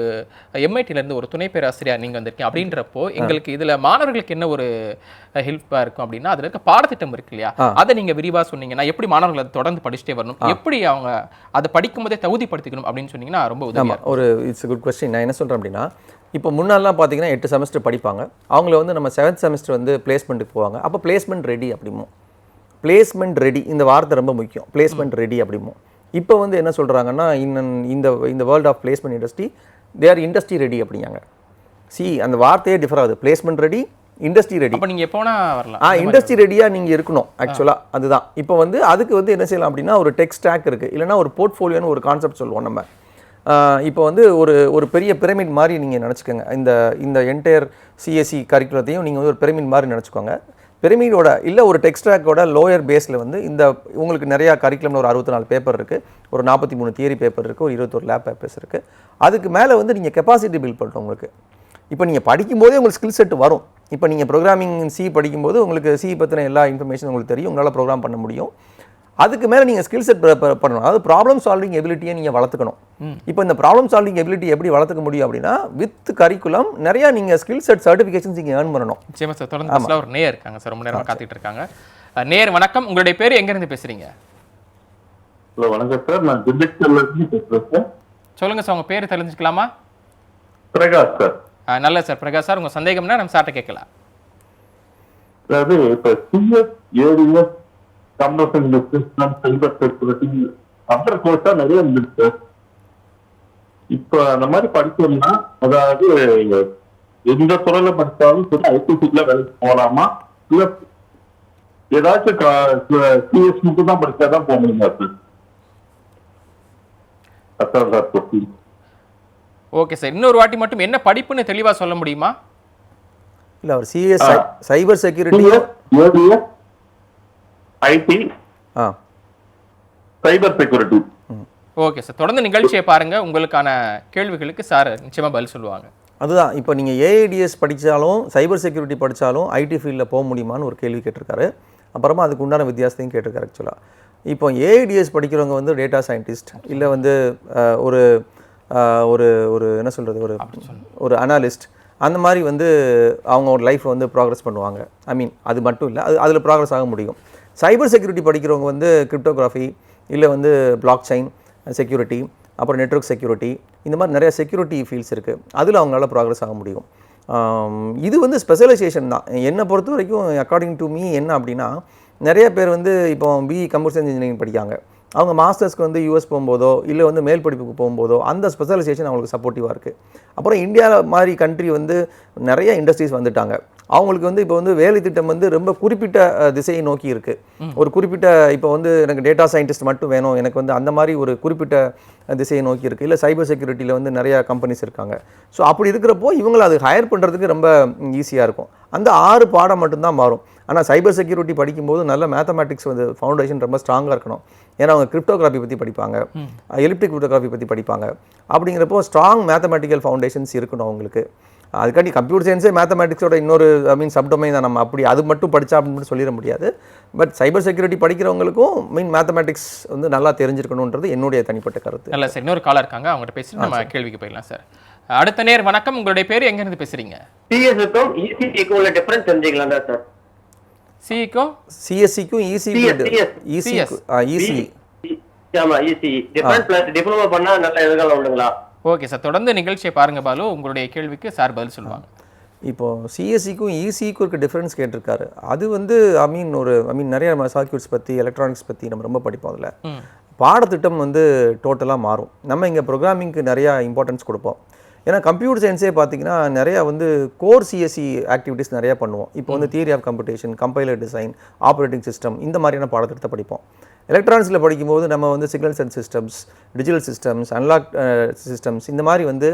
எம்ஐடியிலேருந்து ஒரு துணை பேராசிரியர் நீங்கள் வந்திருக்கீங்க அப்படின்றப்போ எங்களுக்கு இதில் மாணவர்களுக்கு என்ன ஒரு ஹெல்ப்பாக இருக்கும் அப்படின்னா அதில் இருக்க பாடத்திட்டம் இருக்கு இல்லையா, அதை நீங்கள் விரிவாக சொன்னீங்கன்னா எப்படி மாணவர்கள் அதை தொடர்ந்து படிச்சுட்டே வரணும், எப்படி அவங்க அதை படிக்கும் போதே தகுதிப்படுத்திக்கணும் அப்படின்னு சொன்னீங்கன்னா ரொம்ப உதவியாக இருக்கும். ஒரு இட்ஸ் குட் கொஸ்டின். நான் என்ன சொல்கிறேன் அப்படின்னா, இப்போ முன்னாடிலாம் பார்த்தீங்கன்னா 8 செமஸ்டர் படிப்பாங்க. அவங்கள வந்து நம்ம 7th செமஸ்டர் வந்து பிளேஸ்மெண்ட்டுக்கு போவாங்க. அப்போ பிளேஸ்மெண்ட் ரெடி அப்படிமோ, பிளேஸ்மெண்ட் ரெடி இந்த வார்த்தை ரொம்ப முக்கியம். பிளேஸ்மெண்ட் ரெடி அப்படிமோ. இப்போ வந்து என்ன சொல்கிறாங்கன்னா, இந்த world of placement industry they are industry ready அப்படிங்காங்க. அந்த வார்த்தையே டிஃபர் ஆகுது. Placement ready, industry ready. அப்போ நீங்கள் எப்போனா வரலாம். இண்டஸ்ட்ரி ரெடியாக நீங்கள் இருக்கணும் ஆக்சுவலாக. அதுதான் இப்போ வந்து அதுக்கு வந்து என்ன செய்யலாம் அப்படின்னா, ஒரு டெக் ஸ்டாக் இருக்குது, இல்லைனா ஒரு போர்ட்ஃபோலியோன்னு ஒரு கான்செப்ட் சொல்லுவோம் நம்ம. இப்போ வந்து ஒரு பெரிய பிரமிட் மாதிரி நீங்கள் நினச்சிக்கோங்க. இந்த என்டையர் சிஎஸ்சி கரிக்குலத்தையும் நீங்கள் வந்து ஒரு பிரமிட் மாதிரி நினச்சிக்கோங்க. பிரமிடோட இல்லை ஒரு டெக்ஸ்ட்ராக்கோட லோயர் பேஸில் வந்து உங்களுக்கு நிறையா கரிக்குலம்னு ஒரு 64 பேப்பர் இருக்குது, ஒரு 43 தியரி பேப்பர் இருக்குது, ஒரு 21 லேப் பேப்பர்ஸ் இருக்குது. அதுக்கு மேலே வந்து நீங்கள் கெப்பாசிட்டி பில்ட் பண்ணணும் உங்களுக்கு. இப்போ நீங்கள் படிக்கும்போதே உங்களுக்கு ஸ்கில் செட் வரும். இப்போ நீங்கள் ப்ரோக்ராமிங் சி படிக்கும்போது உங்களுக்கு சி பற்றின எல்லா இன்ஃபர்மேஷன் உங்களுக்கு தெரியும், உங்களால் ப்ரோக்ராம் பண்ண முடியும். அதுக்கு மேலே நீங்கள் ஸ்கில் செட் பண்ணணும். அதாவது ப்ராப்ளம் சால்விங் எபிலிட்டியை நீங்கள் வளர்த்துக்கணும். இப்போ இந்த ப்ராப்ளம் சால்விங் எபிலிட்டி எப்படி வளர்த்துக்க முடியும் அப்படின்னா, வித் கரிக்குலம் நிறையா நீங்கள் ஸ்கில் செட் சர்டிஃபிகேஷன்ஸ் நீங்கள் ஏர்ன் பண்ணணும். நிச்சயமா சார். தொடர்ந்து ஒரு நேயர் இருக்காங்க சார், ரொம்ப நேரமாக காத்துட்டு இருக்காங்க. நேயர் வணக்கம், உங்களுடைய பேர் எங்கேருந்து பேசுகிறீங்க? ஹலோ வணக்கம் சார், நான் திண்டுக்கல்லேருந்து பேசுகிறேன் சார். சொல்லுங்கள் சார், உங்கள் பேர் தெரிஞ்சுக்கலாமா? பிரகாஷ் சார். நல்ல சார் பிரகாஷ் சார், உங்கள் சந்தேகம்னா நம்ம சார்ட்ட கேட்கலாம். அதாவது இப்போ CS, ADS, computer system, cyber security அப்புறம் கோர்ஸா நிறைய இருந்துச்சு சார். இப்போ அந்த மாதிரி படிச்சோம்னா அதாவது எந்த துறையில படிச்சாலும் சரி ஐடி ஃபீல்ட்ல வேலைக்கு போகலாமா, இல்லை ஏதாச்சும் சிஎஸ் மட்டும் தான் படிச்சாதான் போக முடியுமா சார்? அதான் சார் கொஸ்டின். ஓகே சார், இன்னொரு வாட்டி மட்டும் என்ன படிப்புன்னு தெளிவாக சொல்ல முடியுமா? இல்லை அவர் CS cyber security, ADS, IT, cyber security. Okay sir, தொடர்ந்து நிகழ்ச்சியை பாருங்க, உங்களுக்கான கேள்விகளுக்கு சார் நிச்சயமா பதில் சொல்லுவாங்க. அதுதான் இப்போ நீங்கள் ஏஐடிஎஸ் படித்தாலும் சைபர் செக்யூரிட்டி படித்தாலும் ஐடி ஃபீல்டில் போக முடியுமான்னு ஒரு கேள்வி கேட்டிருக்காரு. அப்புறமா அதுக்கு உண்டான வித்தியாசத்தையும் கேட்டிருக்காரு. ஆக்சுவலாக இப்போ ஏஐடிஎஸ் படிக்கிறவங்க வந்து டேட்டா சயின்டிஸ்ட், இல்லை வந்து ஒரு ஒரு ஒரு என்ன சொல்கிறது, ஒரு அனாலிஸ்ட், அந்த மாதிரி வந்து அவங்க ஒரு லைஃப்பை வந்து ப்ராக்ரஸ் பண்ணுவாங்க. அது மட்டும் இல்லை, அதில் ப்ராக்ரஸ் ஆக முடியும். சைபர் செக்யூரிட்டி படிக்கிறவங்க வந்து கிரிப்டோகிராஃபி, இல்லை வந்து பிளாக் செயின் செக்யூரிட்டி, அப்புறம் நெட்வொர்க் செக்யூரிட்டி, இந்த மாதிரி நிறைய செக்யூரிட்டி ஃபீல்ட்ஸ் இருக்குது. அதில் அவங்களால ப்ராக்ரஸ் ஆக முடியும். இது வந்து ஸ்பெஷலைசேஷன் தான். என்னை பொறுத்த வரைக்கும் அக்கார்டிங் டு மீ என்ன அப்படின்னா, நிறைய பேர் வந்து இப்போ பிஇ கம்ப்யூட்டர் சயின்ஸ் இன்ஜினியரிங் படிக்காங்க. அவங்க மாஸ்டர்ஸ்க்கு வந்து யூஎஸ் போகும்போதோ இல்லை வந்து மேல் படிப்புக்கு போகும்போதோ அந்த ஸ்பெஷலைசேஷன் அவங்களுக்கு சப்போர்ட்டிவாக இருக்குது. அப்புறம் இந்தியா மாதிரி கண்ட்ரி வந்து நிறைய இண்டஸ்ட்ரீஸ் வந்துட்டாங்க. அவங்களுக்கு வந்து இப்போ வந்து வேலை திட்டம் வந்து ரொம்ப குறிப்பிட்ட திசையை நோக்கி இருக்குது. ஒரு குறிப்பிட்ட இப்போ வந்து எனக்கு டேட்டா சயின்டிஸ்ட் மட்டும் வேணும், எனக்கு வந்து அந்த மாதிரி ஒரு குறிப்பிட்ட திசையை நோக்கி இருக்குது. இல்லை சைபர் செக்யூரிட்டியில் வந்து நிறையா கம்பெனிஸ் இருக்காங்க. ஸோ அப்படி இருக்கிறப்போ இவங்களை அது ஹையர் பண்ணுறதுக்கு ரொம்ப ஈஸியாக இருக்கும். அந்த 6 பாடம் மட்டும்தான் மாறும். ஆனால் சைபர் செக்யூரிட்டி படிக்கும்போது நல்ல மேத்தமேட்டிக்ஸ் வந்து ஃபவுண்டேஷன் ரொம்ப ஸ்ட்ராங்காக இருக்கணும். ஏன்னா அவங்க கிரிப்டோகிராஃபி பற்றி படிப்பாங்க, எலிப்டிக் கிரிப்டோகிராஃபி பற்றி படிப்பாங்க. அப்படிங்கிறப்போ ஸ்ட்ராங் மேத்தமேட்டிக்கல் ஃபவுண்டேஷன்ஸ் இருக்கணும் அவங்களுக்கு. அதுக்காண்டி கம்ப்யூட்டர் சயின்ஸே மேத்தமேட்டிக்ஸோட இன்னொரு சப்டொமைன் தான். நம்ம அப்படி அது மட்டும் படித்தா அப்படின்னு சொல்லிட முடியாது. பட் சைபர் செக்யூரிட்டி படிக்கிறவங்களுக்கும் மேத்தமேட்டிக்ஸ் வந்து நல்லா தெரிஞ்சிருக்கணுன்றது என்னுடைய தனிப்பட்ட கருத்து. நல்ல சார், இன்னொரு காலர் இருக்காங்க, அவங்கள்ட்ட பேசி நம்ம கேள்விக்கு போயிடலாம் சார். அடுத்த நேர் வணக்கம், உங்களுடைய பேர் எங்கேருந்து பேசுகிறீங்க? சிஎஸ்க்கும் இசிக்கும் உள்ள டிஃபரன்ஸ் தெரிஞ்சுக்கலாம் தான் சார். சிக்கும் சிஎஸ்சிக்கும் இசி ஆமா இசி டிஃபரன்ஸ் பிளஸ் டிப்ளமோ பண்ணா நல்ல எதிர்காலம் உண்டுங்களா? ஓகே சார், தொடர்ந்து நிகழ்ச்சியை பாருங்க பாலு, உங்களுடைய கேள்விக்கு சார் பதில் சொல்லுவாங்க. இப்போது சிஎஸ்சிக்கும் இசிக்கும் இருக்க டிஃப்ரென்ஸ் கேட்டிருக்காரு. அது வந்து நிறைய நம்ம சர்க்யூட்ஸ் பற்றி எலக்ட்ரானிக்ஸ் பற்றி நம்ம ரொம்ப படிப்போம். அதில் பாடத்திட்டம் வந்து டோட்டலாக மாறும். நம்ம இங்கே ப்ரோக்ராமிங்க்கு நிறையா இம்பார்ட்டன்ஸ் கொடுப்போம். ஏன்னா கம்ப்யூட்டர் சயின்ஸே பார்த்தீங்கன்னா நிறையா வந்து கோர் சிஎஸ்சி ஆக்டிவிட்டீஸ் நிறையா பண்ணுவோம். இப்போ வந்து theory of computation, compiler design, operating system, இந்த மாதிரியான பாடத்திட்டத்தை படிப்போம். எலக்ட்ரானிக்ஸில் படிக்கும்போது நம்ம வந்து signals and systems, digital systems, analog systems, இந்த மாதிரி வந்து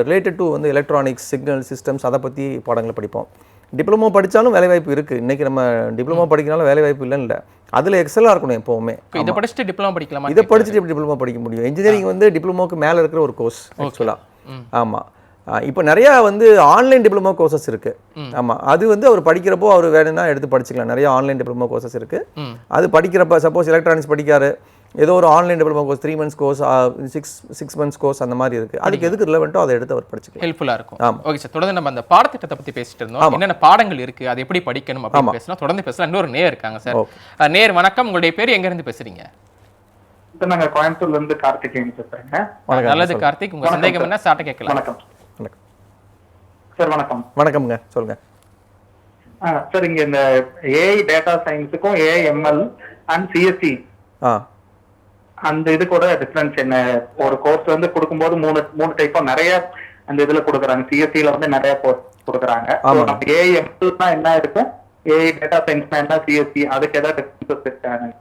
ரிலேட்டட் டு வந்து எலக்ட்ரானிக்ஸ், சிக்னல் சிஸ்டம்ஸ், அதை பற்றி பாடங்களை படிப்போம். டிப்ளமோ படித்தாலும் வேலைவாய்ப்பு இருக்குது. இன்றைக்கி நம்ம டிப்ளமோ படிக்கிறனால வேலைவாய்ப்பு இல்லைன்னு இல்லை, அதில் எக்ஸலாக இருக்கணும் எப்போவுமே. இதை படிச்சுட்டு டிப்ளமோ படிக்கலாமா? இதை படிச்சுட்டு எப்படி டிப்ளமோ படிக்க முடியும்? இன்ஜினியரிங் வந்து டிப்ளமோக்கு மேலே இருக்கிற ஒரு கோர்ஸ் ஆக்சுவலாக. ஆமாம். இப்போ நிறையா வந்து ஆன்லைன் டிப்ளமோ கோர்சஸ் இருக்குது. ஆமாம், அது வந்து அவர் படிக்கிறப்போ அவர் வேணும்னா எடுத்து படிச்சுக்கலாம். நிறைய ஆன்லைன் டிப்ளமோ கோர்சஸ் இருக்குது. அது படிக்கிறப்ப சப்போஸ் எலக்ட்ரானிக்ஸ் படிக்காரு, ஏதோ ஒரு online diploma course 3 months course 6 months course அந்த மாதிரி இருக்குது. அதுக்கு எதுக்கு ரிலவெண்ட்டோ அதை எடுத்து அவர் படிச்சுக்கலாம். ஹெல்ப்ஃபுல்லாக இருக்கும். ஓகே சார், தொடர்ந்து நம்ம அந்த பாடத்திட்டத்தை பற்றி பேசிட்டு இருந்தோம். என்னென்ன பாடங்கள் இருக்குது, அது எப்படி படிக்கணும் அப்படின்னு பேசலாம். தொடர்ந்து பேசலாம். இன்னொரு நேர் இருக்காங்க சார். நேர் வணக்கம், உங்களுடைய பேர் எங்கேருந்து பேசுகிறீங்க? நாங்க கோயம்புத்தூர்ல இருந்து கார்த்திகேயன் பேசுறேங்க. நல்லது கார்த்திக், உங்க சந்தேகம் என்ன சார்ட்ட கேட்கலாம். வணக்கம் சார். வணக்கம். வணக்கம்ங்க, சொல்லுங்க சார். இங்க இந்த ஏஐ டேட்டா சயின்ஸுக்கும் ஏஐஎம்எல் அண்ட் சிஎஸ்சி அந்த இது கூட டிஃபரன்ஸ் என்ன? ஒரு கோர்ஸ் வந்து கொடுக்கும்போது மூணு டைப்பா நிறைய அந்த இதுல கொடுக்குறாங்க. சிஎஸ்சில வந்து நிறைய கொடுக்குறாங்க. ஏஐஎம்எல்னா என்ன இருக்கும், ஏஐ டேட்டா சயின்ஸ்னா என்ன, சிஎஸ்சி அதுக்கு ஏதாவது டிஃபரன்சஸ் இருக்காங்க?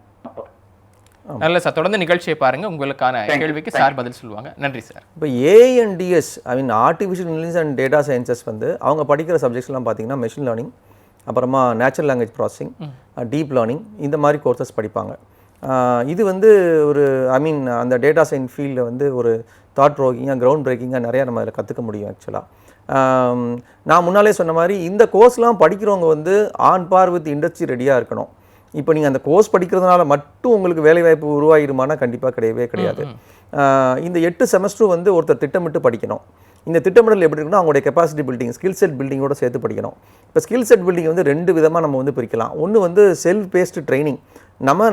நல்ல சார், தொடர்ந்து நிகழ்ச்சியை பாருங்க. உங்களுக்கான கேள்விக்கு சார் பதில் சொல்லுவாங்க. நன்றி சார். இப்போ ஏஎன்டிஎஸ் ஐ மீன் artificial intelligence and data sciences வந்து அவங்க படிக்கிற சப்ஜெக்ட்ஸ்லாம் பார்த்தீங்கன்னா மெஷின் லேர்னிங், அப்புறமா natural language processing, deep learning, இந்த மாதிரி கோர்சஸ் படிப்பாங்க. இது வந்து ஒரு ஐ மீன் அந்த டேட்டா சயின்ஸ் ஃபீல்டில் வந்து ஒரு தாட் ப்ரோக்கிங்காக கிரவுண்ட் பிரேக்கிங்காக நிறையா நம்ம அதில் கற்றுக்க முடியும். ஆக்சுவலாக நான் முன்னாலே சொன்ன மாதிரி இந்த கோர்ஸ்லாம் படிக்கிறவங்க வந்து ஆன் பார் வித் இண்டஸ்ட்ரி ரெடியாக இருக்கணும். இப்போ நீங்கள் அந்த கோர்ஸ் படிக்கிறதுனால மட்டும் உங்களுக்கு வேலைவாய்ப்பு உருவாகிடுமானா கண்டிப்பாக கிடையவே கிடையாது. இந்த 8 செமஸ்டரும் வந்து ஒருத்தர் திட்டமிட்டு படிக்கணும். இந்த திட்டமிடல் எப்படி இருக்குன்னா அவங்களுடைய கெப்பாசிட்டி பில்டிங், ஸ்கில் செட் பில்டிங்கோட சேர்த்து படிக்கணும். இப்போ ஸ்கில் செட் பில்டிங் வந்து 2 விதமாக நம்ம வந்து பிரிக்கலாம். ஒன்று வந்து செல்ஃப் பேஸ்டு ட்ரைனிங்,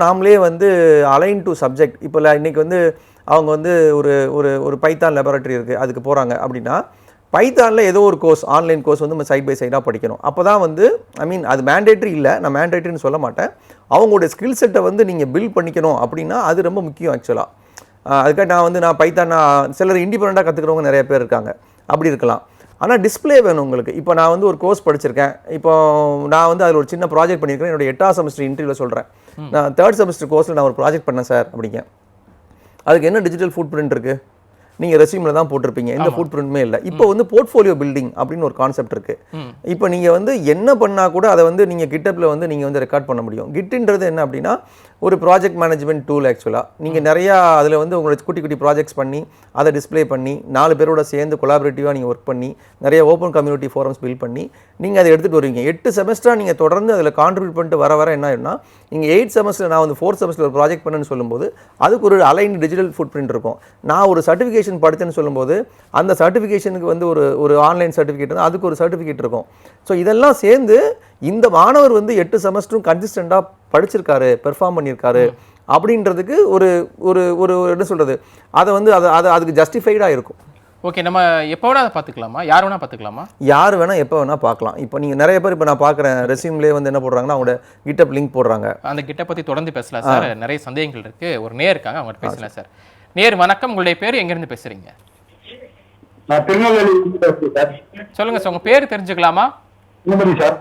நாமளே வந்து அலைன் டு சப்ஜெக்ட். இப்போ இன்றைக்கி வந்து அவங்க வந்து ஒரு பைத்தான் லெபார்ட்டரி இருக்குது, அதுக்கு போகிறாங்க அப்படின்னா பைத்தானில் ஏதோ ஒரு கோர்ஸ், ஆன்லைன் கோர்ஸ் வந்து நம்ம சைட் பை சைடாக படிக்கணும். அப்போ தான் வந்து ஐ மீன் அது மேண்டேட்ரி இல்லை, நான் மேண்டேட்ரின்னு சொல்ல மாட்டேன். அவங்களுடைய ஸ்கில் செட்டை வந்து நீங்கள் பில்ட் பண்ணிக்கணும் அப்படின்னா அது ரொம்ப முக்கியம் ஆக்சுவலாக. அதுக்காக நான் பைத்தான் சிலர் இண்டிபெண்ட்டாக கற்றுக்கிறவங்க நிறைய பேர் இருக்காங்க, அப்படி இருக்கலாம். ஆனால் டிஸ்பிளே வேணும் உங்களுக்கு. இப்போ நான் வந்து ஒரு கோர்ஸ் படிச்சிருக்கேன், இப்போ நான் வந்து அதில் ஒரு சின்ன ப்ராஜெக்ட் பண்ணியிருக்கேன். என்னோட 8ஆம் செமஸ்டர் இன்டர்வியூவில் சொல்கிறேன், நான் 3rd செமஸ்டர் கோர்ஸில் நான் ஒரு ப்ராஜெக்ட் பண்ணேன் சார் அப்படிங்க. அதுக்கு என்ன டிஜிட்டல் ஃபுட் பிரிண்ட் இருக்குது, நீங்கள் ரெஸ்யூமில் தான் போட்டிருப்பீங்க, எந்த ஃபுட் பிரிண்ட்டுமே இல்லை. இப்போ வந்து போர்ட்ஃபோலியோ பில்டிங் அப்படின்னு ஒரு கான்செப்ட் இருக்குது. இப்போ நீங்கள் வந்து என்ன பண்ணால் கூட அதை வந்து நீங்கள் கிட்டப்பில் வந்து நீங்கள் வந்து ரெக்கார்ட் பண்ண முடியும். கிட்டுன்றது என்ன அப்படின்னா ஒரு ப்ராஜெக்ட் மேனேஜ்மெண்ட் டூல். ஆக்சுவலாக நீங்கள் நிறையா அதில் வந்து உங்களோட குட்டி ப்ராஜெக்ட்ஸ் பண்ணி அதை டிஸ்பிளே பண்ணி 4 பேரோட சேர்ந்து கொலாபரேட்டிவாக நீங்கள் ஒர்க் பண்ணி நிறைய ஓப்பன் கம்யூனிட்டி ஃபோரம்ஸ் பில்ட் பண்ணி நீங்கள் அதை எடுத்துகிட்டு வருவீங்க. 8 செமஸ்டராக நீங்கள் தொடர்ந்து அதில் கான்ட்ரிபியூட் பண்ணிட்டு வர என்ன ஆகிடும்னா நீங்கள் 8th செமஸ்டர் நான் வந்து 4th செமஸ்டர் ஒரு ப்ராஜெக்ட் பண்ணுன்னு சொல்லும்போது அதுக்கு ஒரு அலைன் டிஜிட்டல் ஃபுட் பிரிண்ட் இருக்கும். நான் ஒரு சர்டிஃபிகேஷன் படித்தேன்னு சொல்லும்போது அந்த சர்டிஃபிகேஷனுக்கு வந்து ஒரு ஆன்லைன் சர்டிஃபிகேட் வந்து அதுக்கு ஒரு சர்டிஃபிகேட் இருக்கும். ஸோ இதெல்லாம் சேர்ந்து இந்த மாணவர் வந்து 8 செமஸ்டரும் கன்சிஸ்டண்ட்டாக படிச்சிருக்காரு, பெர்ஃபார்ம் பண்ணியிருக்காரு அப்படின்றதுக்கு ஒரு ஒரு என்ன சொல்கிறது, அதை வந்து அதுக்கு ஜஸ்டிஃபைடாக இருக்கும். ஓகே, நம்ம எப்போ வேணால் அதை பார்த்துக்கலாமா? யார் வேணால் பார்த்துக்கலாமா? யார் வேணால் எப்போ வேணால் பார்க்கலாம். இப்போ நீங்கள் நிறைய பேர் இப்போ நான் பார்க்குறேன் ரெஸ்யூம்லேயே வந்து என்ன போடுறாங்கன்னா அவங்களோட கிட்டப் லிங்க் போடுறாங்க. அந்த கிட்ட பற்றி தொடர்ந்து பேசலாம் சார். நிறைய சந்தேகங்கள் இருக்குது. ஒரு நேர் இருக்காங்க, அவங்கள்ட்ட பேசலாம் சார். நேர் வணக்கம், உங்களுடைய பேர் எங்கேருந்து பேசுகிறீங்க? சொல்லுங்க சார், உங்கள் பேர் தெரிஞ்சுக்கலாமா? சார்.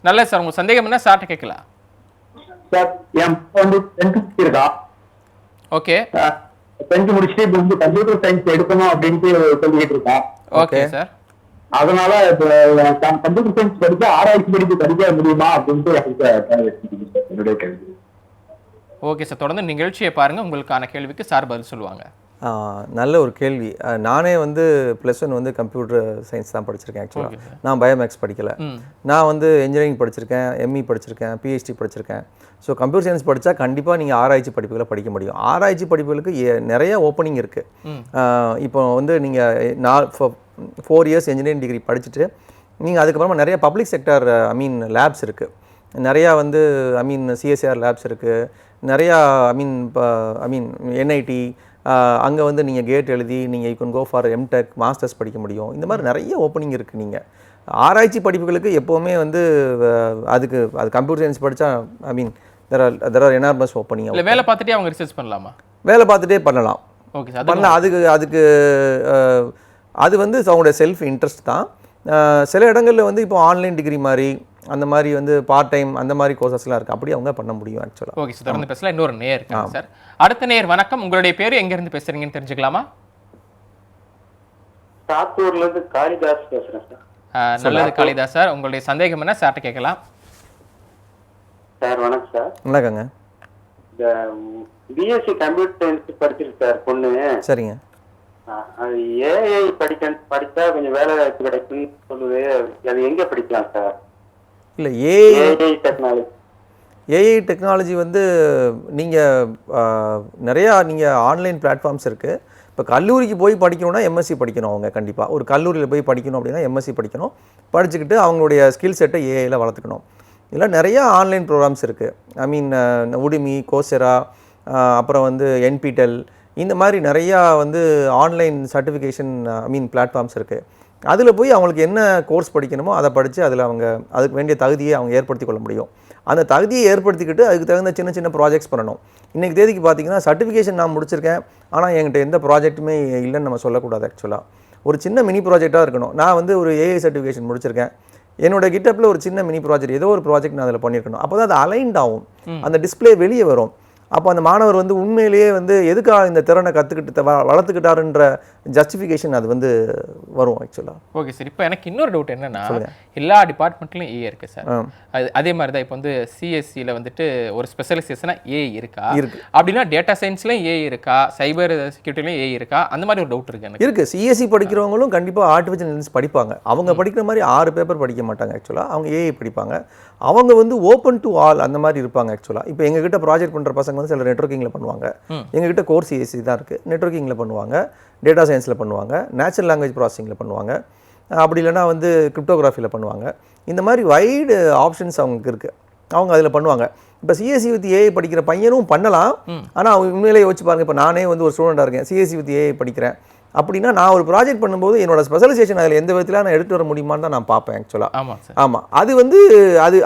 நல்ல சார், உங்கள் சந்தேகம் என்ன சார்ட்ட கேட்கலாம். சார் என் வந்து 10th இருக்கா. ஓகே, 10th முடிச்சுட்டு இப்போ வந்து கம்ப்யூட்டர் சயின்ஸ் எடுக்கணும் அப்படின்ட்டு சொல்லிட்டு இருக்கேன். Okay sir. அதனால இப்போ கம்ப்யூட்டர் சயின்ஸ் படிக்க ஆராய்ச்சி படிக்க முடியுமா அப்படின்ட்டு என்னுடைய கேள்வி. ஓகே சார், தொடர்ந்து நிகழ்ச்சியை பாருங்க, உங்களுக்கான கேள்விக்கு சார் பதில் சொல்லுவாங்க. நல்ல ஒரு கேள்வி. நானே வந்து +1 வந்து கம்ப்யூட்டர் சயின்ஸ் தான் படிச்சிருக்கேன். ஆக்சுவலாக நான் பயோமேக்ஸ் படிக்கலை. நான் வந்து இன்ஜினியரிங் படிச்சிருக்கேன், எம்இ படிச்சிருக்கேன், பிஹெச்டி படிச்சிருக்கேன். ஸோ கம்ப்யூட்டர் சயின்ஸ் படித்தா கண்டிப்பாக நீங்கள் ஆராய்ச்சி படிப்புகளை படிக்க முடியும். ஆராய்ச்சி படிப்புகளுக்கு நிறைய ஓப்பனிங் இருக்குது. இப்போ வந்து நீங்கள் 4 years இன்ஜினியரிங் டிகிரி படிச்சுட்டு நீங்கள் அதுக்கப்புறமா நிறைய பப்ளிக் செக்டர் லேப்ஸ் இருக்குது. நிறையா வந்து சிஎஸ்ஆர் லேப்ஸ் இருக்குது. நிறையா என்ஐடி அங்கே வந்து நீங்கள் கேட் எழுதி நீங்கள் you can go for MTech masters படிக்க முடியும். இந்த மாதிரி நிறைய ஓப்பனிங் இருக்குது. நீங்கள் ஆராய்ச்சி படிப்புகளுக்கு எப்போவுமே வந்து அது கம்ப்யூட்டர் சயின்ஸ் படித்தா there are enormous opening. இல்லை வேலை பார்த்துட்டே அவங்க ரிசர்ச் பண்ணலாமா? வேலை பார்த்துட்டே பண்ணலாம். ஓகே சார், பண்ணலாம். அதுக்கு அது வந்து அவங்களுடைய செல்ஃப் இன்ட்ரெஸ்ட் தான். சில இடங்களில் வந்து இப்போ ஆன்லைன் டிகிரி மாதிரி அந்த மாதிரி வந்து பார்ட் டைம் அந்த மாதிரி கோர்சஸ்லாம் இருக்குது. அப்படி அவங்க பண்ண முடியும் ஆக்சுவலாக. ஓகே சார், தொடர்ந்து பேசலாம். இன்னொரு நேர் இருக்காங்க சார். அடுத்த நேர் வணக்கம், உங்களுடைய பேர் எங்கேருந்து பேசுகிறீங்கன்னு தெரிஞ்சுக்கலாமா? சாத்தூர்லேருந்து காளிதாஸ் பேசுகிறேன் சார். நல்லது காளிதாஸ் சார், உங்களுடைய சந்தேகம் என்ன சார்ட்ட கேட்கலாம். சார் வணக்கம் சார். வணக்கங்க. இந்த பிஎஸ்சி கம்ப்யூட்டர் சயின்ஸ் படிச்சிருக்கு சார் பொண்ணு. சரிங்க. அது ஏஐ படிச்சா கொஞ்சம் வேலை வாய்ப்பு கிடைக்கும்னு சொல்லுது. அது எங்க படிக்கலாம் சார்? இல்லை ஏஐ டெக்னாலஜி. ஏஐ டெக்னாலஜி வந்து நீங்கள் நிறையா நீங்கள் ஆன்லைன் பிளாட்ஃபார்ம்ஸ் இருக்குது. இப்போ கல்லூரிக்கு போய் படிக்கணும்னா எம்எஸ்சி படிக்கணும். அவங்க கண்டிப்பாக ஒரு கல்லூரியில் போய் படிக்கணும் அப்படின்னா எம்எஸ்சி படிக்கணும். படிச்சுக்கிட்டு அவங்களுடைய ஸ்கில் செட்டை ஏஐயில் வளர்த்துக்கணும். இதில் நிறையா ஆன்லைன் ப்ரோக்ராம்ஸ் இருக்குது. ஐ மீன் உடிமி, கோசெரா, அப்புறம் வந்து என்பிடெல், இந்த மாதிரி நிறையா வந்து ஆன்லைன் சர்டிஃபிகேஷன் ஐ மீன் பிளாட்ஃபார்ம்ஸ் இருக்குது. அதில் போய் அவங்களுக்கு என்ன கோர்ஸ் படிக்கணுமோ அதை படித்து அதில் அவங்க அதுக்கு வேண்டிய தகுதியை அவங்க ஏற்படுத்தி கொள்ள முடியும். அந்த தகுதியை ஏற்படுத்திக்கிட்டு அதுக்கு தகுந்த சின்ன சின்ன ப்ராஜெக்ட்ஸ் பண்ணணும். இன்றைக்கி தேதிக்கு பார்த்தீங்கன்னா சர்டிஃபிகேஷன் நான் முடிச்சிருக்கேன், ஆனால் என்கிட்ட எந்த ப்ராஜெக்ட்டுமே இல்லைன்னு நம்ம சொல்லக்கூடாது. ஆக்சுவலாக ஒரு சின்ன மினி ப்ராஜெக்டாக இருக்கணும். நான் வந்து ஒரு ஏஐ சர்டிஃபிகேஷன் முடிச்சிருக்கேன், என்னோட கிட்டப்பில் ஒரு சின்ன மினி ப்ராஜெக்ட் ஏதோ ஒரு ப்ராஜெக்ட் நான் அதில் பண்ணியிருக்கணும். அப்போ தான் அது அலைன்ட் ஆகும், அந்த டிஸ்பிளே வெளியே வரும். அப்போ அந்த மாணவர் வந்து உண்மையிலேயே வந்து எதுக்காக இந்த திறனை கற்றுக்கிட்டு வளர்த்துக்கிட்டாருன்ற ஜஸ்டிஃபிகேஷன் அது வந்து வரும் ஆக்சுவலாக. Okay sir. இப்போ எனக்கு இன்னொரு டவுட் என்னன்னா, எல்லா டிபார்ட்மெண்ட்லையும் ஏஐ இருக்குது சார். அதே மாதிரி தான் இப்போ வந்து சிஎஸ்சியில் வந்துட்டு ஒரு ஸ்பெஷலைசேஷனாக ஏஐ இருக்கா? இருக்கு. அப்படின்னா டேட்டா சயின்ஸ்லையும் ஏஐ இருக்கா? சைபர் செக்யூரிட்டிலையும் ஏஐ இருக்கா? அந்த மாதிரி ஒரு டவுட் இருக்கு எனக்கு. இருக்குது. சிஎஸ்சி படிக்கிறவங்களும் கண்டிப்பாக ஆர்டிஃபிஷியல் இன்டெலிஜென்ஸ் படிப்பாங்க. அவங்க படிக்கிற மாதிரி 6 பேப்பர் படிக்க மாட்டாங்க ஆக்சுவலாக. அவங்க ஏஐ படிப்பாங்க. அவங்க வந்து ஓப்பன் டு ஆல் அந்த மாதிரி இருப்பாங்க ஆக்சுவலாக. இப்போ எங்ககிட்ட ப்ராஜெக்ட் பண்ணுற பசங்க வந்து சில நெட்வொர்க்கிங்கில் பண்ணுவாங்க. எங்ககிட்ட கோர் சிஎஸ்சி தான் இருக்குது. நெட்வொர்க்கிங்கில் பண்ணுவாங்க, டேட்டா சயின்ஸில் பண்ணுவாங்க, நேச்சுரல் லாங்குவேஜ் ப்ராசஸிங்கில் பண்ணுவாங்க, அப்படி இல்லைனா வந்து கிரிப்டோகிராஃபியில் பண்ணுவாங்க. இந்த மாதிரி வைடு ஆப்ஷன்ஸ் அவங்களுக்கு இருக்குது. அவங்க அதில் பண்ணுவாங்க. இப்போ சிஎஸ்சி வித் ஏஐ படிக்கிற பையனும் பண்ணலாம். ஆனால் அவங்க உண்மையிலே யோசிச்சு பாருங்கள். இப்போ நானே வந்து ஒரு ஸ்டூடெண்ட்டாக இருக்கேன், சிஎஸ்சி வித் ஏஐ படிக்கிறேன் அப்படின்னா நான் ஒரு ப்ராஜெக்ட் பண்ணும்போது என்னோட ஸ்பெஷலைசேஷன் அதில் எந்த விதத்தில் நான் எடுத்து வர முடியுமான்னு தான் நான் பார்ப்பேன் ஆக்சுவலாக. ஆமாம், அது வந்து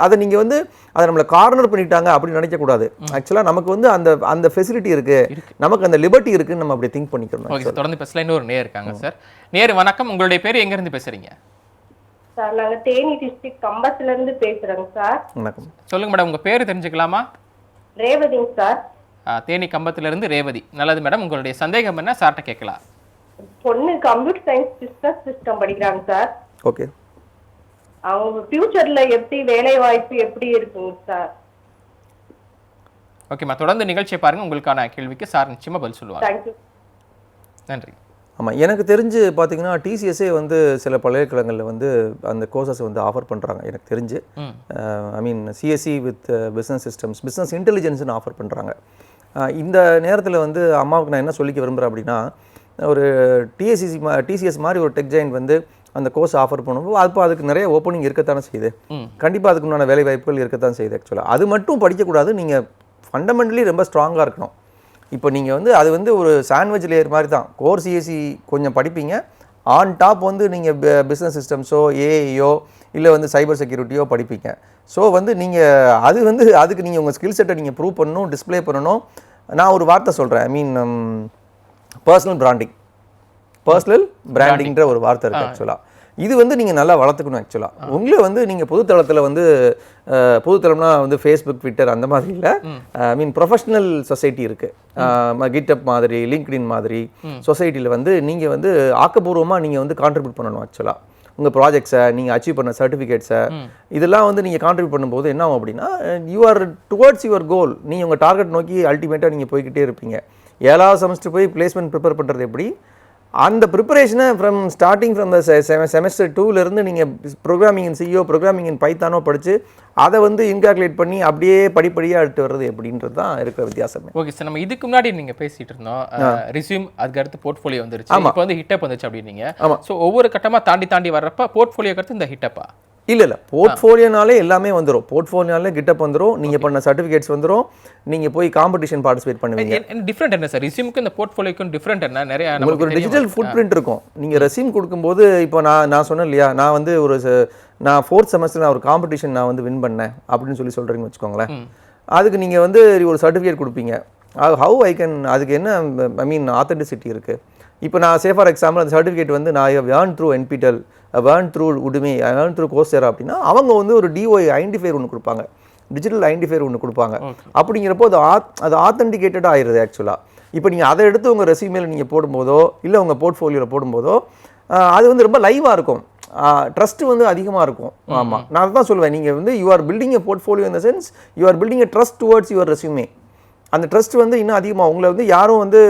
அதை நீங்கள் வந்து அதை நம்மளை கார்னர் பண்ணிட்டாங்க அப்படின்னு நினைக்கக்கூடாது. ஆக்சுவலாக நமக்கு வந்து அந்த ஃபெசிலிட்டி இருக்குது, நமக்கு அந்த லிபர்ட்டி இருக்குன்னு நம்ம அப்படி திங்க் பண்ணிக்கிறோம். ஓகே, தொடர்ந்து பேசலாம். இன்னொரு நேர் இருக்காங்க சார். நேர் வணக்கம், உங்களுடைய பேர் எங்கேருந்து பேசுகிறீங்க? சார் நாங்கள் தேனி டிஸ்ட்ரிக்ட் கம்பத்துலேருந்து பேசுகிறோங்க சார். வணக்கம், சொல்லுங்கள் மேடம், உங்கள் பேர் தெரிஞ்சுக்கலாமா? ரேவதிங்க சார். தேனி கம்பத்துலேருந்து ரேவதி. நல்லது மேடம், உங்களுடைய சந்தேகம் என்ன சார்ட்ட கேட்கலாம். பொண்ணு கம்ப்யூட்டர் சயின்ஸ் பிஸ்னஸ் சிஸ்டம் படிக்கிறாங்க சார். ஓகே, அவங்க ஃபியூச்சர்ல எப்படி வேலை வாய்ப்பு எப்படி இருக்குங்க சார்? ஓகேம்மா, தொடர்ந்து நிகழ்ச்சியை பாருங்க, உங்களுக்கான கேள்விக்கு சார் நிச்சயமா பதில் சொல்லுவாங்க. தேங்க்யூ, நன்றி. ஆமாம், எனக்கு தெரிஞ்சு பார்த்தீங்கன்னா டிசிஎஸ்ஏ வந்து சில பல்கலைக்கழகங்களில் வந்து அந்த கோர்சஸ் வந்து ஆஃபர் பண்ணுறாங்க எனக்கு தெரிஞ்சு. I mean CSC with business systems, business இன்டெலிஜென்ஸ்னு ஆஃபர் பண்ணுறாங்க. இந்த நேரத்தில் வந்து அம்மாவுக்கு நான் என்ன சொல்லிக்க விரும்புகிறேன் அப்படின்னா, ஒரு டிசிஎஸ் மாதிரி ஒரு டெக் ஜெயின்ட் வந்து அந்த கோர்ஸ் ஆஃபர் பண்ணும்போது அப்போ அதுக்கு நிறைய ஓப்பனிங் இருக்கத்தானே செய்யுது. கண்டிப்பாக அதுக்கு உண்டான வேலை வாய்ப்புகள் இருக்கத்தான் செய்யுது. ஆக்சுவலாக அது மட்டும் படிக்கக்கூடாது, நீங்கள் ஃபண்டமெண்டலி ரொம்ப ஸ்ட்ராங்காக இருக்கணும். இப்போ நீங்கள் வந்து அது வந்து ஒரு சாண்ட்விச் லேயர் மாதிரி தான். கோர் சிஎஸ்சி கொஞ்சம் படிப்பீங்க, ஆன் டாப் வந்து நீங்கள் பிஸ்னஸ் சிஸ்டம்ஸோ ஏஐயோ இல்லை வந்து சைபர் செக்யூரிட்டியோ படிப்பீங்க. ஸோ வந்து நீங்கள் அது வந்து அதுக்கு நீங்கள் உங்கள் ஸ்கில் செட்டை நீங்கள் ப்ரூவ் பண்ணணும், டிஸ்பிளே பண்ணணும். நான் ஒரு வார்த்தை சொல்கிறேன், ஐ மீன் பர்சனல் பிராண்டிங்ன்ற ஒரு வார்த்தை இருக்குது ஆக்சுவலாக. இது வந்து நீங்கள் நல்லா வளர்த்துக்கணும் ஆக்சுவலாக. உங்களை வந்து நீங்கள் பொதுத்தளத்தில் வந்து பொதுத்தளம்னா வந்து ஃபேஸ்புக், ட்விட்டர் அந்த மாதிரி இல்லை. ஐ மீன் ப்ரொஃபஷ்னல் சொசைட்டி இருக்குது, கிட்டப் மாதிரி, லிங்க்டின் மாதிரி சொசைட்டியில் வந்து நீங்கள் வந்து ஆக்கப்பூர்வமாக நீங்கள் வந்து கான்ட்ரிபியூட் பண்ணணும் ஆக்சுவலாக. உங்கள் ப்ராஜெக்ட்ஸை நீங்கள் அச்சீவ் பண்ண சர்டிஃபிகேட்ஸை இதெல்லாம் வந்து நீங்கள் கான்ட்ரிபியூட் பண்ணும்போது என்ன ஆகும் அப்படின்னா, you are towards your goal. நீங்கள் உங்கள் டார்கெட் நோக்கி அல்டிமேட்டாக நீங்கள் போய்கிட்டே இருப்பீங்க. 7வது செமஸ்டர் போய் பிளேஸ்மெண்ட் ப்ரிப்பேர் பண்ணுறது எப்படி, அந்த ப்ரிப்பரேஷனை ஸ்டார்டிங் ஃப்ரம் த செமஸ்டர் 2லேருந்து நீங்கள் ப்ரோக்ராமிங் இன் சிஓ, ப்ரோக்ராமிங் இன் பைத்தானோ படித்து அதை வந்து இன்கால்குலேட் பண்ணி அப்படியே படிப்படியாக எடுத்து வர்றது எப்படின்றது தான் இருக்கிற வித்தியாசமே. ஓகே சார், நம்ம இதுக்கு முன்னாடி நீங்கள் பேசிகிட்டு இருந்தோம் ரிஸ்யூம், அதுக்கு அடுத்து போர்ட்ஃபோலியோ வந்துருச்சு, இப்போ வந்து ஹிட்டப் வந்துச்சு அப்படின்னீங்க. ஆமாம், ஸோ ஒவ்வொரு கட்டமாக தாண்டி வர்றப்ப போர்ட்ஃபோலியோ அடுத்து இந்த ஹிட்டப்பா? இல்லை, போர்ட்ஃபோலியோனாலே எல்லாமே வந்துடும். போர்ட்ஃபோலியோனாலே கிட்டப் வந்துடும், நீங்கள் பண்ண சர்டிஃபிகேட்ஸ் வந்துடும், நீங்கள் போய் காம்படிஷன் பார்ட்டிசிபேட் பண்ணுவீங்க. டிஃப்ரெண்ட் என்ன சார் ரிஸ்யூமுக்கு இந்த போர்ட்ஃபோலியோக்கும் டிஃப்ரெண்ட் என்ன? நிறைய உங்களுக்கு ஒரு டிஜிட்டல் ஃபுட் பிரிண்ட் இருக்கும். நீங்கள் ரெஸ்யூம் கொடுக்கும்போது இப்போ நான் சொன்னேன் இல்லையா, நான் வந்து நான் 4th செமஸ்டர் நான் ஒரு காம்படிஷன் நான் வந்து வின் பண்ணேன் அப்படின்னு சொல்கிறீங்கன்னு வச்சுக்கோங்களேன். அதுக்கு நீங்கள் வந்து ஒரு சர்டிஃபிகேட் கொடுப்பீங்க. ஹவு ஐ கேன், அதுக்கு என்ன ஐ மீன் ஆத்தென்டிசிட்டி இருக்குது. இப்போ நான் ஃபார் எக்ஸாம்பிள் அந்த சர்டிஃபிகேட் வந்து நான் earn through NPTEL, earn through Udemy, earn through Coursera அப்படின்னா அவங்க வந்து ஒரு டிஓஐ ஐடென்டிஃபையர் ஒன்று கொடுப்பாங்க, டிஜிட்டல் ஐடென்டிஃபையர் ஒன்று கொடுப்பாங்க. அப்படிங்கிறப்போ அது ஆத்தென்டிகேட்டடாக ஆயிடுது ஆக்சுவலாக. இப்போ நீங்கள் அதை எடுத்து உங்கள் ரெஸ்யூமேல நீங்கள் போடும்போதோ இல்லை உங்கள் போர்ட்ஃபோலியோவில் போடும்போதோ அது வந்து ரொம்ப லைவாக இருக்கும், ட்ரஸ்ட்டு வந்து அதிகமாக இருக்கும். ஆமாம், நான் தான் சொல்லுவேன், நீங்கள் வந்து you are building a portfolio in the sense you are building a trust towards your resume. அந்த ட்ரஸ்ட் வந்து இன்னும் அதிகமாக உங்களை வந்து யாரும் வந்து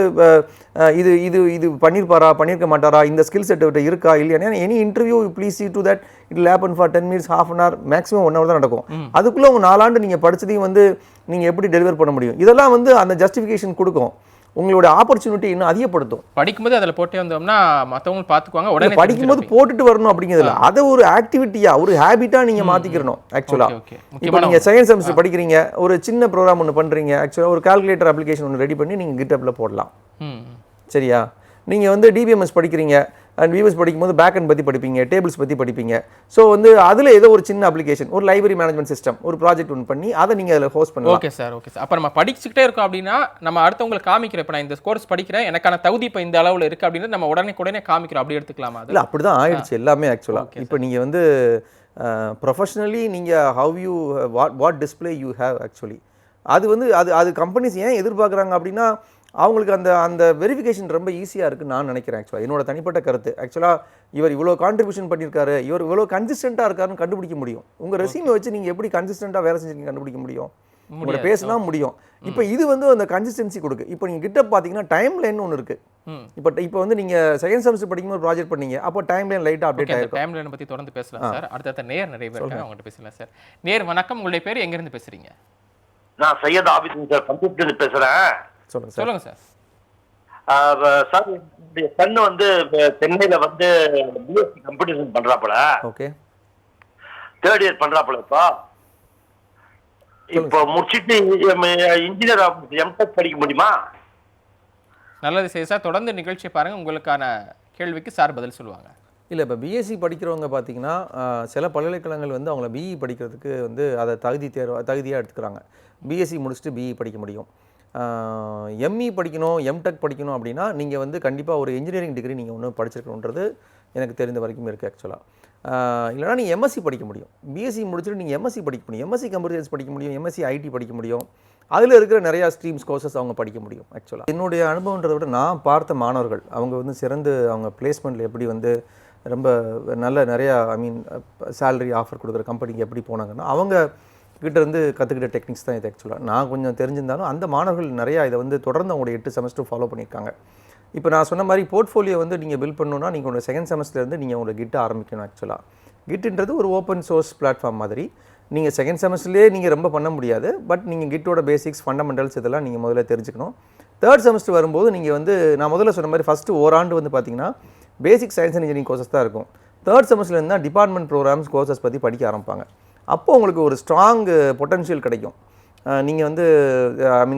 இது இது இது பண்ணியிருக்க மாட்டாரா, இந்த ஸ்கில் செட் இருக்கா இல்லையா, any interview please see to that it will happen for 10 minutes, half an hour, maximum 1 hour தான் நடக்கும். அதுக்குள்ளே உங்கள் 4 ஆண்டு நீங்கள் படிச்சதையும் வந்து நீங்கள் எப்படி டெலிவர் பண்ண முடியும், இதெல்லாம் வந்து அந்த ஜஸ்டிஃபிகேஷன் கொடுக்கும், உங்களோட ஆப்பர்ச்சுனிட்டி இன்னும் அதிகப்படுத்தும். படிக்கும்போது அதில் போட்டே வந்தோம்னா மற்றவங்க பார்த்துக்குவாங்க, உடனே படிக்கும்போது போட்டுட்டு வரணும் அப்படிங்கிறதுல அதை ஒரு ஆக்டிவிட்டியாக ஒரு ஹேபிட்டாக நீங்கள் மாற்றிக்கிறணும். ஆக்சுவலாக இப்போ நீங்கள் செகண்ட் செமஸ்டர் படிக்கிறீங்க, ஒரு சின்ன ப்ரோக்ராம் ஒன்று பண்ணுறீங்க, ஆக்சுவலாக ஒரு கால்குலேட்டர் அப்ளிகேஷன் ஒன்று ரெடி பண்ணி நீங்கள் GitHubல போடலாம். சரியா, நீங்கள் வந்து டிபிஎம்எஸ் படிக்கிறீங்க அண்ட் விஎஸ் படிக்கும்போது பேக் அண்ட் பற்றி படிப்பீங்க, டேபிள்ஸ் பற்றி படிப்பீங்க. ஸோ வந்து அதில் ஏதோ ஒரு சின்ன அப்ளிகேஷன், ஒரு லைப்ரரி மேனேஜ்மெண்ட் சிஸ்டம், ஒரு ப்ராஜெக்ட் ஒன்று பண்ணி அதை நீங்கள் அதில் ஹோஸ்ட் பண்ணலாம். Okay sir. அப்போ நம்ம படிச்சுக்கிட்டே இருக்கோம் அப்படின்னா நம்ம அடுத்தவங்களுக்கு காமிக்கிறோம், இப்போ நான் இந்த கோர்ஸ் படிக்கிறேன், எனக்கான தகுதி இப்போ இந்த அளவில் இருக்குது அப்படின்னு நம்ம உடனே காமிக்கிறோம், அப்படி எடுத்துக்கலாமா? இல்லை, அப்படி தான் ஆயிடுச்சு எல்லாமே. ஆக்சுவலாக இப்போ நீங்கள் வந்து ப்ரொஃபஷ்னலி நீங்கள் how you what display you have actually அது வந்து அது கம்பெனிஸ் ஏன் எதிர்பார்க்குறாங்க அப்படின்னா அவங்களுக்கு அந்த வெரிஃபிகேஷன் ரொம்ப ஈஸியாக இருக்குன்னு நான் நினைக்கிறேன். ஆக்சுவலாக என்னோட தனிப்பட்ட கருத்து. ஆக்சுவலாக இவர் இவ்வளோ கான்ட்ரிபியூஷன் பண்ணியிருக்காரு, இவர் இவ்வளோ கன்சிஸ்டண்ட்டாக இருக்காருன்னு கண்டுபிடிக்க முடியும். உங்கள் ரெஸ்யூமை வச்சு நீங்கள் எப்படி கன்சிஸ்டண்ட்டாக வேலை செஞ்சு கண்டுபிடிக்க முடியும்? உங்களோட பேசினா முடியும். இப்போ இது வந்து அந்த கன்சிஸ்டன்சி கொடுக்கு. இப்போ நீங்கள் GitHub பார்த்தீங்கன்னா டைம் லைன் ஒன்று இருக்குது. இப்போ வந்து நீங்கள் செகண்ட் செமஸ்டர் படிக்கும்போது ப்ராஜெக்ட் பண்ணீங்க, அப்போ டைம் லைன் லைட்டாக அப்டேட் ஆகிருக்கும். டைம் லைனை பற்றி தொடர்ந்து பேசலாம் சார். அடுத்த நேர் நிறைய பேர் அவங்கள்ட்ட பேசலாம் சார். நேர் வணக்கம், உங்களுடைய பேர் எங்கேருந்து பேசுகிறீங்க? நான் சையத் ஆபித் சார், கம்ப்யூட்டர் பேசுகிறேன். சொல்லுங்கள் சார். சார், என்னுடைய சன் வந்து சென்னையில் வந்து பிஎஸ்சி கம்ப்யூட்டர் பண்ணுறாப்புல. ஓகே, 3rd இயர் பண்ணுறாப்புல. இப்போ முடிச்சுட்டு இன்ஜினியர் எம்டெக் படிக்க முடியுமா? நல்லது சரி சார், தொடர்ந்து நிகழ்ச்சியை பாருங்கள், உங்களுக்கான கேள்விக்கு சார் பதில் சொல்லுவாங்க. இல்லை, இப்போ பிஎஸ்சி படிக்கிறவங்க பார்த்தீங்கன்னா சில பல்கலைக்கழகங்கள் வந்து அவங்கள பிஇ படிக்கிறதுக்கு வந்து அதை தகுதியாக எடுத்துக்கிறாங்க. பிஎஸ்சி முடிச்சுட்டு பிஇ படிக்க முடியும். எம்இ படிக்கணும், எம்டெக் படிக்கணும் அப்படின்னா நீங்கள் வந்து கண்டிப்பாக ஒரு இன்ஜினியரிங் டிகிரி நீங்கள் ஒன்று படிச்சிருக்கணுன்றது எனக்கு தெரிந்த வரைக்கும் இருக்குது. ஆக்சுவலாக இல்லைனா நீங்கள் எம்எஸ்சி படிக்க முடியும். பிஎஸ்சி முடிச்சுட்டு நீங்கள் எம்எஸ்சி படிக்க முடியும், எம்எஸ்சி கம்ப்யூட்டர் சயின்ஸ் படிக்க முடியும், எம்எஸ்சி ஐடி படிக்க முடியும். அதில் இருக்கிற நிறையா ஸ்ட்ரீம்ஸ் கோர்சஸ் அவங்க படிக்க முடியும். ஆக்சுவலாக என்னுடைய அனுபவன்றதை விட நான் பார்த்த மாணவர்கள் அவங்க வந்து சிறந்து அவங்க பிளேஸ்மெண்ட்டில் எப்படி வந்து ரொம்ப நிறையா சேலரி ஆஃபர் கொடுக்குற கம்பெனிக்கு எப்படி போனாங்கன்னா அவங்க கிட்டேருந்து கற்றுக்கிட்ட டெக்னிக்ஸ் தான் இது. ஆக்சுவலாக நான் கொஞ்சம் தெரிஞ்சிருந்தாலும் அந்த மாணவர்கள் நிறையா இதை வந்து தொடர்ந்து அவங்களுடைய 8 செமஸ்டர் ஃபாலோ பண்ணியிருக்காங்க. இப்போ நான் சொன்ன மாதிரி போர்ட்ஃபோலியோ வந்து நீங்கள் பில்ட் பண்ணணுன்னா நீங்கள் உங்களோட செகண்ட் செமஸ்டர்லேருந்து நீங்கள் உங்களோட கிட்ட ஆரம்பிக்கணும். ஆக்சுவலாக கிட்டுன்றது ஒரு ஓப்பன் சோர்ஸ் பிளாட்ஃபார்ம் மாதிரி. நீங்கள் செகண்ட் செமஸ்டர்லேயே நீங்கள் ரொம்ப பண்ண முடியாது, பட் நீங்கள் கிட்டோட பேசிக்ஸ் ஃபண்டமெண்டல்ஸ் இதெல்லாம் நீங்கள் முதல்ல தெரிஞ்சுக்கணும். 3rd செமஸ்டர் வரும்போது நீங்கள் வந்து நான் முதல்ல சொன்ன மாதிரி ஃபஸ்ட்டு ஓராண்டு வந்து பார்த்தீங்கன்னா basic science and engineering courses தான் இருக்கும். 3rd செமஸ்டர்லேருந்து தான் டிபார்ட்மெண்ட் ப்ரோக்ராம்ஸ் கோர்சஸ் பற்றி படிக்க ஆரம்பிப்பாங்க. அப்போது உங்களுக்கு ஒரு ஸ்ட்ராங் பொட்டன்ஷியல் கிடைக்கும். நீங்கள் வந்து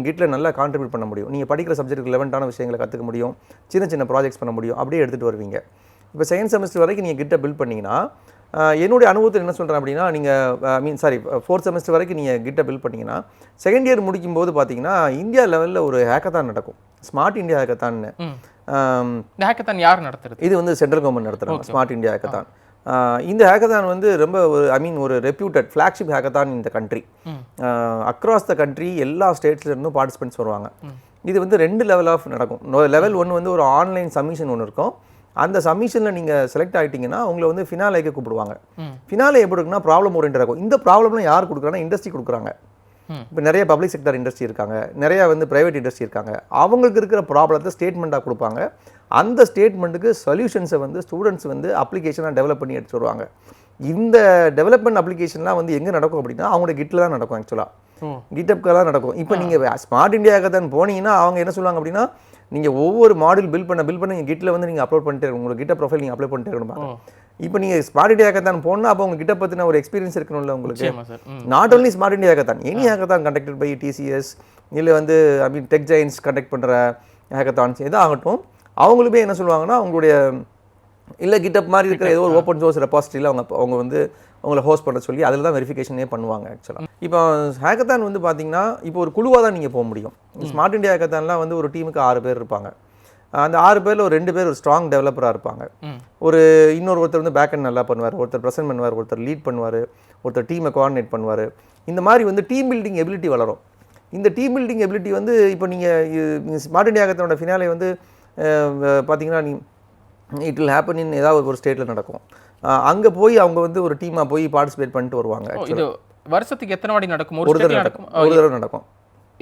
கிட்டில் நல்லா கான்ட்ரிபியூட் பண்ண முடியும். நீங்கள் படிக்கிற சப்ஜெக்ட்டுக்கு ரெலவெண்ட்டான விஷயங்களை கற்றுக்க முடியும், சின்ன ப்ராஜெக்ட்ஸ் பண்ண முடியும், அப்படியே எடுத்துகிட்டு வருவீங்க. இப்போ செகண்ட் செமஸ்டர் வரைக்கும் நீங்கள் கிட்ட பில்ட் பண்ணிங்கன்னா என்னுடைய அனுபவத்தில் என்ன சொல்கிறேன் அப்படின்னா நீங்கள் 4th செமஸ்டர் வரைக்கும் நீங்கள் கிட்ட பில்ட் பண்ணிங்கன்னா செகண்ட் இயர் முடிக்கும்போது பார்த்தீங்கன்னா இந்தியா லெவலில் ஒரு ஹேக்கத்தான் நடக்கும், ஸ்மார்ட் இந்தியா ஹேக்கத்தான்னு. ஹேக்கத்தான் யார் நடத்துறது? இது வந்து சென்ட்ரல் கவர்மெண்ட் நடத்துகிறாங்க, ஸ்மார்ட் இந்தியா ஹேக்கத்தான். இந்த ஹேக்கத்தான் வந்து ரொம்ப ஒரு ரெப்யூட்டட் ஃப்ளாக்ஷிப் ஹேக்கத்தான் இந்த கண்ட்ரி. அக்ராஸ் த கண்ட்ரி எல்லா ஸ்டேட்ஸ்லேருந்தும் பார்ட்டிசிபென்ட்ஸ் வருவாங்க. இது வந்து 2 லெவல் ஆஃப் நடக்கும். லெவல் 1 வந்து ஒரு ஆன்லைன் சப்மிஷன் ஒன்று இருக்கும். அந்த சப்மிஷனில் நீங்கள் செலக்ட் ஆகிட்டிங்கன்னா உங்களை வந்து ஃபினாலேக்கு கூப்பிடுவாங்க. ஃபினாலே எப்படி இருக்குன்னா ப்ராப்ளம் ஓரியன்டாக இருக்கும். இந்த ப்ராப்ளம்லாம் யார் கொடுக்குறாங்கன்னா இண்டஸ்ட்ரி கொடுக்குறாங்க. இப்போ நிறைய பப்ளிக் செக்டர் இண்டஸ்ட்ரி இருக்காங்க, நிறையா வந்து ப்ரைவேட் இண்டஸ்ட்ரி இருக்காங்க. அவங்களுக்கு இருக்கிற ப்ராப்ளத்தை ஸ்டேட்மெண்ட்டாக கொடுப்பாங்க. அந்த ஸ்டேட்மெண்ட்டுக்கு சொல்யூஷன்ஸை வந்து ஸ்டூடெண்ட்ஸ் வந்து அப்ளிகேஷனாக டெவலப் பண்ணி எடுத்துட்டு வருவாங்க. இந்த டெவலப்மெண்ட் அப்ளிகேஷன்லாம் வந்து எங்கே நடக்கும் அப்படின்னா அவங்களோட கிட்டில் தான் நடக்கும். ஆக்சுவலாக கிட்டப்க்கு தான் நடக்கும். இப்போ நீங்கள் ஸ்மார்ட் இந்தியாவுக்கு தான் போனீங்கன்னா அவங்க என்ன சொல்லுவாங்க அப்படின்னா நீங்கள் ஒவ்வொரு மாடியூல் பில் பண்ண நீங்கள் கிட்டில் வந்து நீங்கள் அப்லோட் பண்ணிட்டே இருக்கணும், உங்களோட கிட்ட ப்ரொஃபைல் நீங்கள் அப்லோட் பண்ணிட்டே இருக்கணும். இப்போ நீங்கள் ஸ்மார்ட் இந்தியா ஹேக்கத்தான் போனால் அப்போ உங்கள் கிட்ட பற்றின ஒரு எக்ஸ்பீரியன்ஸ் இருக்கணும்ல உங்களுக்கு. Not only smart India hackathon, any hackathon conducted by TCS இல்லை வந்து டெக் ஜெயின்ஸ் கண்டக்ட் பண்ணுற ஹேக்கத்தான்ஸ் எதாகட்டும், அவங்களுமே என்ன சொல்லுவாங்கன்னா அவங்களுடைய இல்லை கிட்டப் மாதிரி இருக்கிற ஏதோ ஒரு ஓப்பன் சோர்ஸ் ரெபாசிட்டரியில் அவங்க வந்து அவங்கள ஹோஸ்ட் பண்ண சொல்லி அதில் தான் வெரிஃபிகேஷனே பண்ணுவாங்க. ஆக்சுவலாக இப்போ ஹேக்கத்தான் வந்து பார்த்தீங்கன்னா இப்போ ஒரு குழுவாக தான் நீங்கள் போக முடியும். ஸ்மார்ட் இந்தியா ஹேக்கத்தான்லாம் வந்து ஒரு டீமுக்கு 6 பேர் இருப்பாங்க. அந்த 6 பேரில் ஒரு 2 பேர் ஒரு ஸ்ட்ராங் டெவலப்பராக இருப்பாங்க. ஒருத்தர் வந்து பேக் அண்ட் நல்லா பண்ணுவார், ஒருத்தர் ப்ரெசென்ட் பண்ணுவார், ஒருத்தர் லீட் பண்ணுவார், ஒருத்தர் டீமை கோஆர்டினேட் பண்ணுவார். இந்த மாதிரி வந்து டீம் பில்டிங் எபிலிட்டி வளரும். இந்த டீம் பில்டிங் எபிலிட்டி வந்து இப்போ நீங்கள் ஸ்மார்ட் இந்தியா ஹேக்கத்தானோட ஃபினாலே வந்து பார்த்தீங்கன்னா இட் வில் ஹேப்பன் இன் ஏதாவது ஒரு ஸ்டேட்டில் நடக்கும். அங்கே போய் அவங்க வந்து ஒரு டீமாக போய் பார்ட்டிசிபேட் பண்ணிட்டு வருவாங்க. இது வருஷத்துக்கு எத்தனை வாட்டி நடக்கும்? ஒரு தடவை நடக்கும்.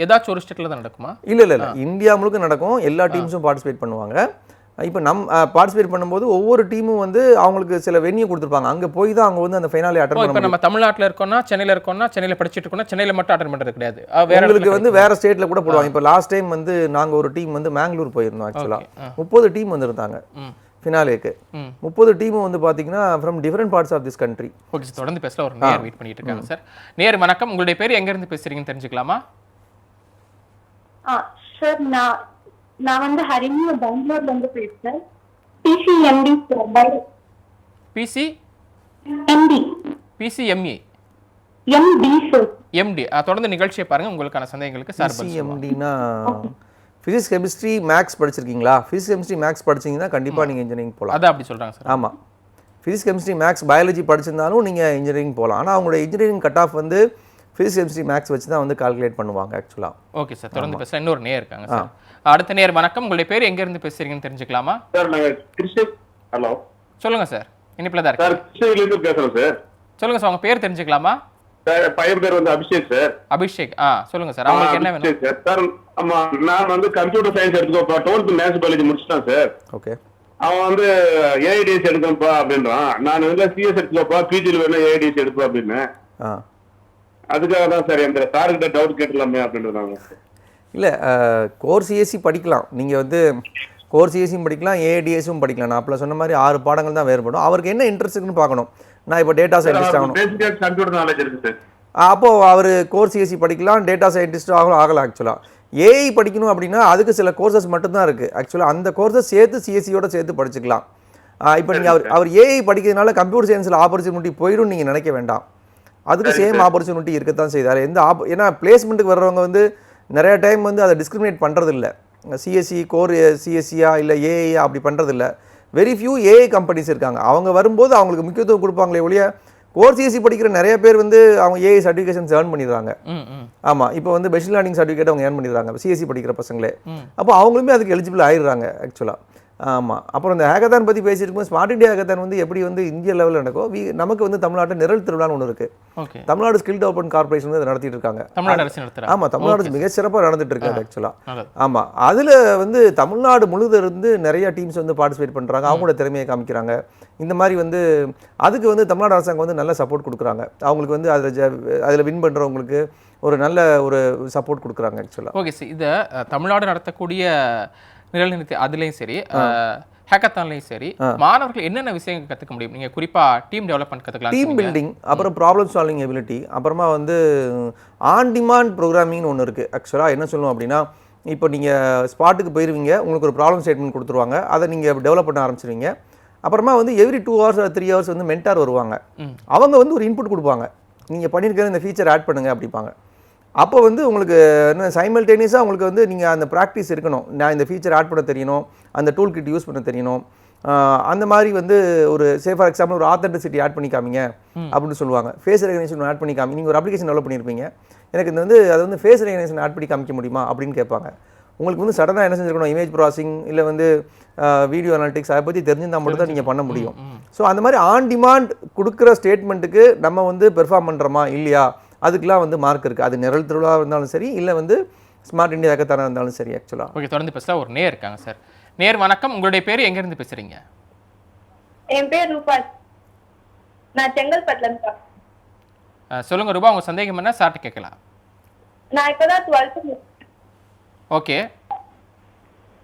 ஏதாச்சும் ஒரு ஸ்டேட்டில் தான் நடக்குமா? இல்லை இந்தியா முழுக்க நடக்கும். எல்லா டீம்ஸும் பார்ட்டிசிபேட் பண்ணுவாங்க. இப்போ பார்ட்டிசிபேட் பண்ணும்போது ஒவ்வொரு டீமும் வந்து அவங்களுக்கு சில வென்யூ கொடுத்துருப்பாங்க. அங்கே போய் தான் அவங்க வந்து அந்த ஃபைனலே அட்டன் பண்ண இப்போ நம்ம தமிழ்நாட்டில் இருக்கோம்னா, சென்னையில் இருக்கோம்னா, சென்னையில் படிச்சுட்டு இருக்கோம்னா, சென்னையில் மட்டும் அட்டன் பண்ணுறது கிடையாது. உங்களுக்கு வந்து வேற ஸ்டேட்டில் கூட போடுவாங்க. இப்போ லாஸ்ட் டைம் வந்து நாங்கள் ஒரு டீம் வந்து மேங்களூர் போயிருந்தோம். ஆக்சுவலாக 30 டீம் வந்திருந்தாங்க ஃபினாலேக்கு. 30 டீமும் வந்து பார்த்தீங்கன்னா from different parts of this country. Okay sir, தொடர்ந்து பேசல. ஒரு நேர் வெயிட் பண்ணிட்டு இருக்காங்க சார். நேர் வணக்கம், உங்களுடைய பேர் எங்கேருந்து பேசுறீங்கன்னு தெரிஞ்சுக்கலாமா? சார் நான் வந்து ஹரிணி பெங்களூர்ல இருந்து பேசுறேன். PCMT sir. PCMA MT sir. MT. தொடர்ந்து நிகழ்ச்சியை பாருங்க, உங்களுக்கான சந்தேகங்களுக்கு சார் பதில் சொல்லுவாங்க. எம்டினா ஃபிசிக்ஸ் கெமிஸ்ட்ரி மேக்ஸ் படிச்சிருக்கீங்களா? ஃபிசிக்ஸ் கெமிஸ்ட்ரி மேக்ஸ் படிச்சீங்கன்னா கண்டிப்பாக நீங்கள் இன்ஜினியரிங் போகலாம். அதான் அப்படி சொல்கிறாங்க சார். ஆமாம், ஃபிசிக்ஸ் கெமிஸ்ட்ரி மேக்ஸ் பயாலஜி படிச்சிருந்தாலும் நீங்கள் இன்ஜினியரிங் போகலாம். ஆனால் அவங்களோட இன்ஜினியரிங் கட் ஆஃப் வந்து ஃபிசிக்ஸ் கெமிஸ்ட்ரி மேக்ஸ் வச்சு தான் வந்து கால்குலேட் பண்ணுவாங்க ஆக்சுவலாக. ஓகே சார், தொடர்ந்து பேசலாம். இன்னொரு நேர் இருக்காங்க சார். அடுத்த நேர் வணக்கம், உங்களுடைய பேர் எங்கேருந்து பேசுறீங்கன்னு தெரிஞ்சுக்கலாமா? சார் நாங்கள் ஹலோ சொல்லுங்க சார், இனிப்பில் தான் சார், இருக்கு. கிருஷ்ணகிரியிலிருந்து பேசுகிறோம் சார். சொல்லுங்க சார், உங்க பேர் தெரிஞ்சுக்கலாமா? சார் பையன் பேர் வந்து அபிஷேக் சார். அபிஷேக். சொல்லுங்க சார், அவங்களுக்கு என்ன வேணும்? சார் சார் ஆமா, நான் வந்து கம்ப்யூட்டர் சயின்ஸ் எடுத்துக்கோப்பா, 12th மேத்ஸ் பயாலஜி முடிச்சிட்டான் சார். ஓகே. அவன் வந்து ஏஐடிஎஸ் எடுக்கணும்ப்பா அப்படின்றான். நான் வந்து சிஎஸ் எடுத்துக்கோப்பா, பிஜியில் வேணும் ஏஐடிஎஸ் எடுப்பா அப்படின்னு. அதுக்காக தான் சார் இந்த சார்கிட்ட டவுட் கேட்டுலாமே அப்படின்றாங்க. இல்லை, கோர் சிஎஸ்சி படிக்கலாம். நீங்கள் வந்து கோர் சிஎஸ்சியும் படிக்கலாம், ஏடிஎஸும் படிக்கலாம். நான் அப்போ சொன்ன மாதிரி 6 பாடங்கள் தான் வேறுபடும். அவருக்கு என்ன இன்ட்ரெஸ்ட் இருக்குன்னு பார்க்கணும். நான் இப்போ டேட்டா சயின்டிஸ்ட் ஆகணும், கம்ப்யூட்டர் நாலேஜ் இருக்கு சார். அப்போது அவர் கோர் சிஎஸ்சி படிக்கலாம், டேட்டா சயின்டிஸ்ட் ஆகலாம். ஆக்சுவலாக ஏஐ படிக்கணும் அப்படின்னா அதுக்கு சில கோர்சஸ் மட்டும்தான் இருக்குது. ஆக்சுவலாக அந்த கோர்ஸை சேர்த்து சிஎஸ்சியோட சேர்த்து படிச்சுக்கலாம். இப்போ நீங்கள் அவர் ஏஐ படிக்கிறதுனால கம்ப்யூட்டர் சயின்ஸில் ஆப்பர்ச்சுனிட்டி போயிடும் நீங்கள் நினைக்க வேண்டாம். அதுக்கு சேம் ஆப்பர்ச்சுனிட்டி இருக்கத்தான் செய்தார். ஏன்னா பிளேஸ்மெண்ட்டுக்கு வர்றவங்க வந்து நிறைய டைம் வந்து அதை டிஸ்கிரிமினேட் பண்ணுறதில்ல. சிஎஸ்சி கோர் சிஎஸ்சியா இல்லை ஏஐயா அப்படி பண்ணுறதில்ல. வெரி ஃபியூ ஏஐ கம்பெனிஸ் இருக்காங்க. அவங்க வரும்போது அவங்களுக்கு முக்கியத்துவம் கொடுப்பாங்களே ஒழிய கோர் சிஎஸ்சி படிக்கிற நிறைய பேர் வந்து அவங்க ஏஐ சர்டிஃபிகேஷன்ஸ் ஏர்ன் பண்ணிடுறாங்க. ஆமாம், இப்போ வந்து மெஷின் லேர்னிங் சர்டிஃபிகேட் அவங்க ஏர்ன் பண்ணிடுறாங்க சிஎஸ்சி படிக்கிற பசங்களே. அப்போ அவங்களுமே அதுக்கு எலிஜிபிள் ஆயிடுறாங்க ஆக்சுவலாக. ஆமாம். அப்புறம் இந்த ஹேக்கத்தான் பற்றி பேசியிருக்கோம். ஸ்மார்ட் இந்தியா ஹேக்கத்தான் வந்து எப்படி வந்து இந்திய லெவலில் நடக்கும், நமக்கு வந்து தமிழ்நாட்டில் நிரல் திருவிழான்னு ஒன்று இருக்குது. தமிழ்நாடு ஸ்கில் டெவலப்மெண்ட் கார்பரேஷன் வந்து அதை நடத்திட்டு இருக்காங்க. ஆமாம், தமிழ்நாடு மிக சிறப்பாக நடந்துட்டு இருக்காங்க ஆக்சுவலாக. ஆமாம், அதில் வந்து தமிழ்நாடு முழுதிலிருந்து நிறைய டீம்ஸ் வந்து பார்ட்டிசிபேட் பண்ணுறாங்க, அவங்களோட திறமையை காமிக்கிறாங்க. இந்த மாதிரி வந்து அதுக்கு வந்து தமிழ்நாடு அரசாங்கம் வந்து நல்ல சப்போர்ட் கொடுக்குறாங்க. அவங்களுக்கு வந்து அதில் வின் பண்ணுறவங்களுக்கு ஒரு நல்ல ஒரு சப்போர்ட் கொடுக்குறாங்க ஆக்சுவலாக. ஓகே சார், இதை தமிழ்நாடு நடத்தக்கூடிய நிரல்நிறுத்தி அதுலேயும் சரி, ஹேக்கத்தான்லையும் சரி, மாணவர்கள் என்னென்ன விஷயங்கள் கற்றுக்க முடியும்? நீங்கள் குறிப்பாக டீம் டெவலப்மெண்ட் கற்றுக்கலாம், டீம் பில்டிங், அப்புறம் ப்ராப்ளம் சால்விங் எபிலிட்டி, அப்புறமா வந்து ஆன் டிமாண்ட் ப்ரோக்ராமிங்னு ஒன்று இருக்குது. ஆக்சுவலாக என்ன சொல்லுவோம் அப்படின்னா, இப்போ நீங்கள் ஸ்பாட்டுக்கு போயிருவீங்க, உங்களுக்கு ஒரு ப்ராப்ளம் ஸ்டேட்மெண்ட் கொடுத்துருவாங்க, அதை நீங்கள் டெவலப் பண்ண ஆரம்பிச்சிருவீங்க. அப்புறமா வந்து எவ்ரி 2 hours or 3 hours வந்து மென்டார் வருவாங்க. அவங்க வந்து ஒரு இன்புட் கொடுப்பாங்க, நீங்கள் பண்ணியிருக்கிற இந்த ஃபீச்சர் ஆட் பண்ணுங்க அப்படிப்பாங்க. அப்போ வந்து உங்களுக்கு என்ன சைமல்டேனியஸாக உங்களுக்கு வந்து நீங்கள் அந்த ப்ராக்டிஸ் இருக்கணும். நான் இந்த ஃபீச்சர் ஆட் பண்ண தெரியணும், அந்த டூல் கிட் யூஸ் பண்ண தெரியணும். அந்த மாதிரி வந்து ஒரு ஃபார் எக்ஸாம்பிள் ஒரு ஆத்தென்டிசிட்டி ஆட் பண்ணி காமிங்க அப்படின்னு சொல்லுவாங்க. ஃபேஸ் ரெகக்னிஷன் ஆட் பண்ணி காமி. நீங்கள் ஒரு அப்ளிகேஷன் டெவலப் பண்ணியிருப்பீங்க, எனக்கு இந்த வந்து அது வந்து ஃபேஸ் ரெகக்னிஷன் ஆட் பண்ணி காமிக்க முடியுமா அப்படின்னு கேட்பாங்க. உங்களுக்கு வந்து சடனாக என்ன செஞ்சுருக்கணும், இமேஜ் ப்ராசஸிங் இல்லை வந்து வீடியோ அனாலிட்டிக்ஸ் அதை பற்றி தெரிஞ்சிருந்தால் மட்டும் தான் நீங்கள் பண்ண முடியும். ஸோ அந்த மாதிரி ஆன் டிமாண்ட் கொடுக்குற ஸ்டேட்மெண்ட்டுக்கு நம்ம வந்து பெர்ஃபார்ம் பண்ணுறோமா இல்லையா, அதுக்கெலாம் வந்து மார்க் இருக்குது. அது நிரல் திருவிழா இருந்தாலும் சரி, இல்லை வந்து ஸ்மார்ட் இந்தியா ஹேக்கத்தானா இருந்தாலும் சரி ஆக்சுவலாக. ஓகே, தொடர்ந்து பேசலாம். ஒரு நேர் இருக்காங்க சார். நேர் வணக்கம், உங்களுடைய பேர் எங்கேருந்து பேசுகிறீங்க? என் பேர் ரூபா, நான் செங்கல்பட்டுல இருந்து. சொல்லுங்கள் ரூபா, உங்கள் சந்தேகம் என்ன சார்ட்டு கேட்கலாம். நான் இப்போ தான் 12th. Okay,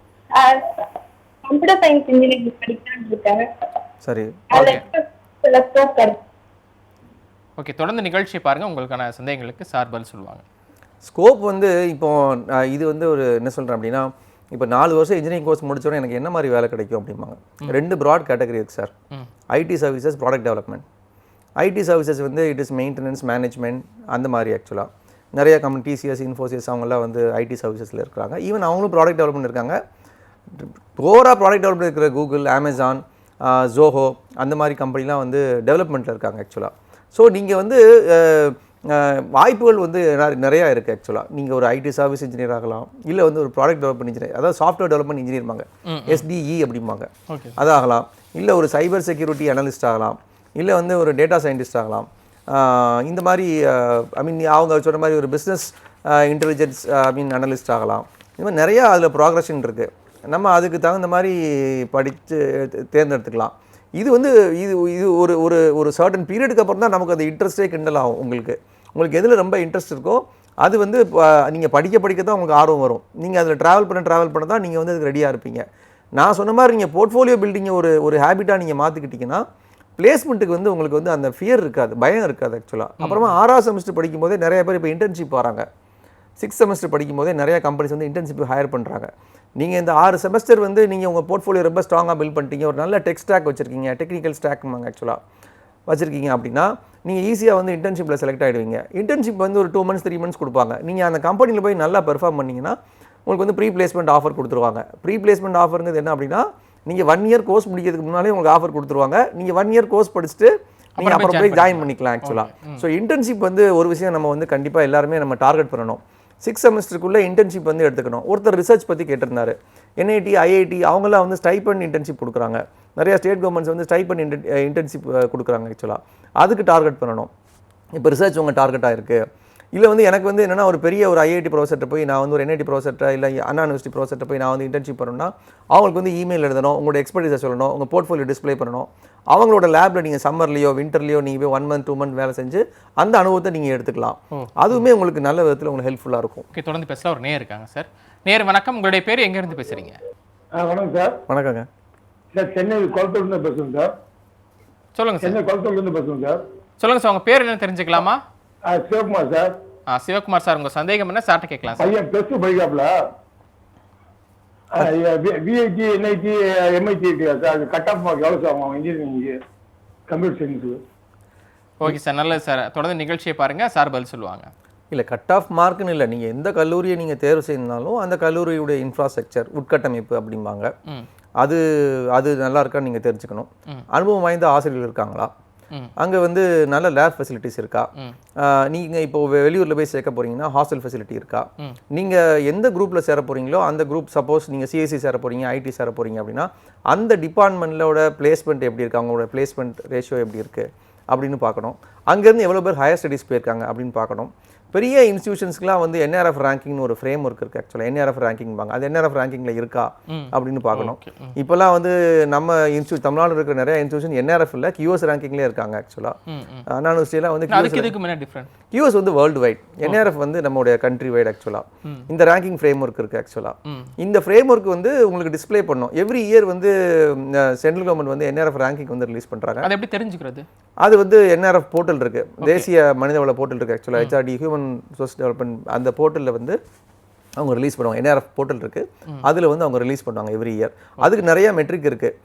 computer science engineering படிக்கலாம்னு இருக்கேன். சரி, ஓகே, தொடர்ந்து நிகழ்ச்சியை பாருங்கள், உங்களுக்கான சந்தேகங்களுக்கு சார் பதில் சொல்லுவாங்க. ஸ்கோப் வந்து இப்போ இது வந்து ஒரு என்ன சொல்கிறேன் அப்படின்னா, இப்போ 4 வருஷம் இன்ஜினியரிங் கோர்ஸ் முடிச்சோடனே எனக்கு என்ன மாதிரி வேலை கிடைக்கும் அப்படிம்பாங்க. 2 ப்ராட் கேட்டகரி இருக்குது sir. ID services, product development. ID services வந்து இட் இஸ் மெயின்டெனன்ஸ், மேனேஜ்மெண்ட் அந்த மாதிரி ஆக்சுவலாக நிறைய கம்பெனி டிசிஎஸ், இன்ஃபோசிஸ் அவங்களாம் வந்து ஐடி சர்வீசஸில் இருக்கிறாங்க. ஈவன் அவங்களும் ப்ராடக்ட் டெவலப்மெண்ட் இருக்காங்க. ஓவராக ப்ராடக்ட் டெவலப்மெண்ட் இருக்கிற கூகுள், அமேசான், ஜோஹோ அந்த மாதிரி கம்பெனிலாம் வந்து டெவலப்மெண்ட்டில் இருக்காங்க ஆக்சுவலாக. ஸோ நீங்கள் வந்து வாய்ப்புகள் வந்து நிறையா இருக்குது ஆக்சுவலாக. நீங்கள் ஒரு ஐடி சர்வீஸ் இன்ஜினியர் ஆகலாம், இல்லை வந்து ஒரு ப்ராடக்ட் டெவலப்மெண்ட் இன்ஜினியர், அதாவது சாஃப்ட்வேர் டெவலப்மெண்ட் இன்ஜினியர்பாங்க, SDE அப்படிம்பாங்க, அதாகலாம். இல்லை ஒரு சைபர் செக்யூரிட்டி அனலிஸ்ட் ஆகலாம், இல்லை வந்து ஒரு டேட்டா சயின்டிஸ்ட் ஆகலாம். இந்த மாதிரி ஐ மீன் அவங்க சொன்ன மாதிரி ஒரு பிஸ்னஸ் இன்டெலிஜென்ஸ் அனலிஸ்ட் ஆகலாம். இது மாதிரி நிறையா அதில் ப்ராக்ரஷன் இருக்குது. நம்ம அதுக்கு தகுந்த மாதிரி படித்து தேர்ந்தெடுத்துக்கலாம். இது வந்து இது இது ஒரு ஒரு ஒரு சர்டன் பீரியடுக்கு அப்புறம் தான் நமக்கு அந்த இன்ட்ரெஸ்டே கிண்டல் ஆகும். உங்களுக்கு எதில் ரொம்ப இன்ட்ரெஸ்ட் இருக்கோ அது வந்து நீங்கள் படிக்க தான் உங்களுக்கு ஆர்வம் வரும். நீங்கள் அதில் ட்ராவல் பண்ண தான் நீங்கள் வந்து அதுக்கு ரெடியாக இருப்பீங்க. நான் சொன்ன மாதிரி நீங்கள் போர்ட்ஃபோலியோ பில்டிங்கை ஒரு ஹேபிட்டாக நீங்கள் மாற்றிக்கிட்டிங்கன்னா பிளேஸ்மெண்ட்டுக்கு வந்து உங்களுக்கு வந்து அந்த ஃபியர் இருக்காது, பயம் இருக்காது ஆக்சுவலாக. அப்புறமா 6ஆவது செமஸ்டர் படிக்கும்போதே நிறைய பேர் இப்போ இன்டர்ன்ஷிப் வராங்க. 6th செமஸ்டர் படிக்கும்போதே நிறையா கம்பெனிஸ் வந்து இன்டர்ன்ஷிப் ஹையர் பண்ணுறாங்க. நீங்கள் இந்த 6 செமஸ்டர் வந்து நீங்கள் உங்கள் போர்ட்ஃபோலியோ ரொம்ப ஸ்ட்ராங்காக பில்ட் பண்ணிட்டீங்க, ஒரு நல்ல டெக் ஸ்டாக் வச்சுருக்கீங்க, டெக்னிக்கல் ஸ்டாக்மாங்க ஆக்சுவலாக வச்சுருக்கீங்க அப்படின்னா நீங்கள் ஈஸியாக வந்து இன்டர்ன்ஷிப்பில் செலக்ட் ஆகிடுவீங்க. இன்டர்ன்ஷிப் வந்து ஒரு 2 months 3 months கொடுப்பாங்க. நீங்கள் அந்த கம்பெனியில் போய் நல்லா பெர்ஃபார்ம் பண்ணிங்கன்னா உங்களுக்கு வந்து ப்ரீ பிளேஸ்மெண்ட் ஆஃபர் கொடுத்துருவாங்க. ப்ரீ பிளேஸ்மெண்ட் ஆஃபருங்கிறது என்ன அப்படின்னா நீங்கள் 1 year கோர்ஸ் முடிக்கிறதுக்கு முன்னாலே உங்களுக்கு ஆஃபர் கொடுத்துருவாங்க. நீங்கள் 1 year கோர்ஸ் படிச்சுட்டு நீங்கள் அப்புறம் போய் ஜாயின் பண்ணிக்கலாம் ஆக்சுவலாக. ஸோ இன்டர்ன்ஷிப் வந்து ஒரு விஷயம் நம்ம வந்து கண்டிப்பாக எல்லாருமே நம்ம டார்கெட் பண்ணணும். 6th செமஸ்டருக்குள்ளே இன்டர்ன்ஷிப் வந்து எடுத்துக்கணும். ஒருத்தர் ரிசர்ச் பற்றி கேட்டிருந்தாரு. NIT IIT அவங்களாம் வந்து ஸ்டைப்பண்ட் இன்டர்ன்ஷிப் கொடுக்குறாங்க. நிறையா ஸ்டேட் கவர்மெண்ட்ஸ் வந்து ஸ்டைப்பண்ட் இன்டர்ன்ஷிப் கொடுக்குறாங்க ஆக்சுவலாக. அதுக்கு டார்கெட் பண்ணணும். இப்போ ரிசர்ச் உங்கள் டார்கெட்டாக இருக்குது. இல்லை வந்து எனக்கு வந்து என்னென்னா ஒரு பெரிய ஒரு IIT ப்ரொஃபஸர்கிட்ட போய் நான் வந்து ஒரு NIT ப்ரொஃபஸர்கிட்ட இல்லை அண்ணா யூனிவர்சிட்டி ப்ரொஃபஸர்கிட்ட போய் நான் வந்து இன்டர்ன்ஷிப் பண்ணணும்னா அவங்களுக்கு வந்து இமெயில் எழுதணும், உங்களோட எக்ஸ்பர்டீஸை சொல்லணும், உங்கள் போர்ட்ஃபோலியோ டிஸ்ப்ளே பண்ணணும். அவங்களோட லேபில் நீங்கள் சம்மர்லேயோ விண்டர்லேயோ நீங்கள் போய் 1 month 2 month வேலை செஞ்சு அந்த அனுபவத்தை நீங்கள் எடுத்துக்கலாம். அதுவுமே உங்களுக்கு நல்ல விதத்தில் உங்களுக்கு ஹெல்ப்ஃபுல்லாக இருக்கும். ஓகே, தொடர்ந்து பேசலாம். ஒரு நேர் இருக்காங்க சார். நேர் வணக்கம். உங்களுடைய பேர் எங்கேருந்து பேசுகிறீங்க? வணக்கம் சார். வணக்கங்க சார், சென்னை குளத்தூர்லேருந்து பேசுகிறேன் சார். சொல்லுங்கள் சார். சென்னை குளத்தூர்லேருந்து பேசுகிறேன் சார். சொல்லுங்கள் சார், உங்கள் பேர் என்னன்னு தெரிஞ்சுக்கலாமா? சிவகுமார் சார். சிவகுமார் சார், உங்கள் சந்தேகம் என்ன சார்ட்ட கேட்கலாம் சார். பையன் +2 படிக்காப்புல VIT NIT MIT இருக்கு சார். அது கட் ஆஃப் மார்க் எவ்வளோ சார் ஆகும் engineering computer science? Okay sir, நல்லது சார். தொடர்ந்து நிகழ்ச்சியை பாருங்கள், சார் பதில் சொல்லுவாங்க. இல்லை, கட் ஆஃப் மார்க்குன்னு இல்லை, நீங்கள் எந்த கல்லூரியை நீங்கள் தேர்வு செய்யணுனாலும் அந்த கல்லூரியுடைய இன்ஃப்ராஸ்ட்ரக்சர் உட்கட்டமைப்பு அப்படிம்பாங்க, அது அது நல்லா இருக்கான்னு நீங்கள் தெரிஞ்சுக்கணும். அனுபவம் வாய்ந்த ஆசிரியர்கள் இருக்காங்களா, அங்கே வந்து நல்ல லேப் ஃபெசிலிட்டிஸ் இருக்கா, நீங்கள் இப்போ வெளியூரில் போய் சேர்க்க போகிறீங்கன்னா ஹாஸ்டல் ஃபெசிலிட்டி இருக்கா, நீங்கள் எந்த குரூப்பில் சேர போகிறீங்களோ அந்த குரூப், சப்போஸ் நீங்கள் CSE சேர போகிறீங்க, IT சேர போகிறீங்க அப்படின்னா அந்த டிபார்ட்மெண்ட்டோட பிளேஸ்மெண்ட் எப்படி இருக்குது, அவங்களோட பிளேஸ்மெண்ட் ரேஷியோ எப்படி இருக்குது அப்படின்னு பார்க்கணும். அங்கேருந்து எவ்வளோ பேர் ஹையர் ஸ்டடீஸ் போயிருக்காங்க அப்படின்னு பார்க்கணும். பெரிய இன்ஸ்டியூஷன்ஸ்க்குலாம் வந்து NRF ரேங்கிங்னு ஒரு ஃப்ரேம் ஒர்க் இருக்குது ஆக்சுவலாக. NRF ரேங்கிங் பாங்க, அது NRF ரேங்கிங்கில் இருக்கா அப்படின்னு பார்க்கணும். இப்போல்லாம் வந்து நம்ம இன்ஸ்டியூட் தமிழ்நாடு இருக்கிற நிறைய இன்ஸ்டியூஷன் NRF இல்லை, QS ரேங்கிங்லேயே இருக்காங்க ஆக்சுவலாக. அண்ணா யூனிவர்சிட்டியில் வந்து QS வந்து வேர்ல்டு வைட், NRF வந்து நம்மளுடைய கண்ட்ரி வைட் ஆக்சுவலாக. இந்த ரேங்கிங் ஃப்ரேம் ஒர்க் இருக்குது ஆக்சுவலாக. இந்த ஃப்ரேம் ஒர்க் வந்து உங்களுக்கு டிஸ்பிளே பண்ணணும். எவ்ரி இயர் வந்து சென்ட்ரல் கவர்மெண்ட் வந்து NRF ரேங்கிங் வந்து ரிலீஸ் பண்ணுறாங்க. அது எப்படி தெரிஞ்சுக்கிறது? அது வந்து NRF போர்ட்டல் இருக்குது, தேசிய மனிதவள போர்ட்டல் இருக்குது ஆக்சுவலாக. HRD ஹியூமன் ரிசோர்ஸ் டெவலப்மெண்ட் அந்த போர்ட்டலில் வந்து அவங்க ரிலீஸ் பண்ணுவாங்க. NRF போர்ட்டல் இருக்குது, அதில் வந்து அவங்க ரிலீஸ் பண்ணுவாங்க எவ்ரி இயர். அதுக்கு நிறைய மெட்ரிக் இருக்குது.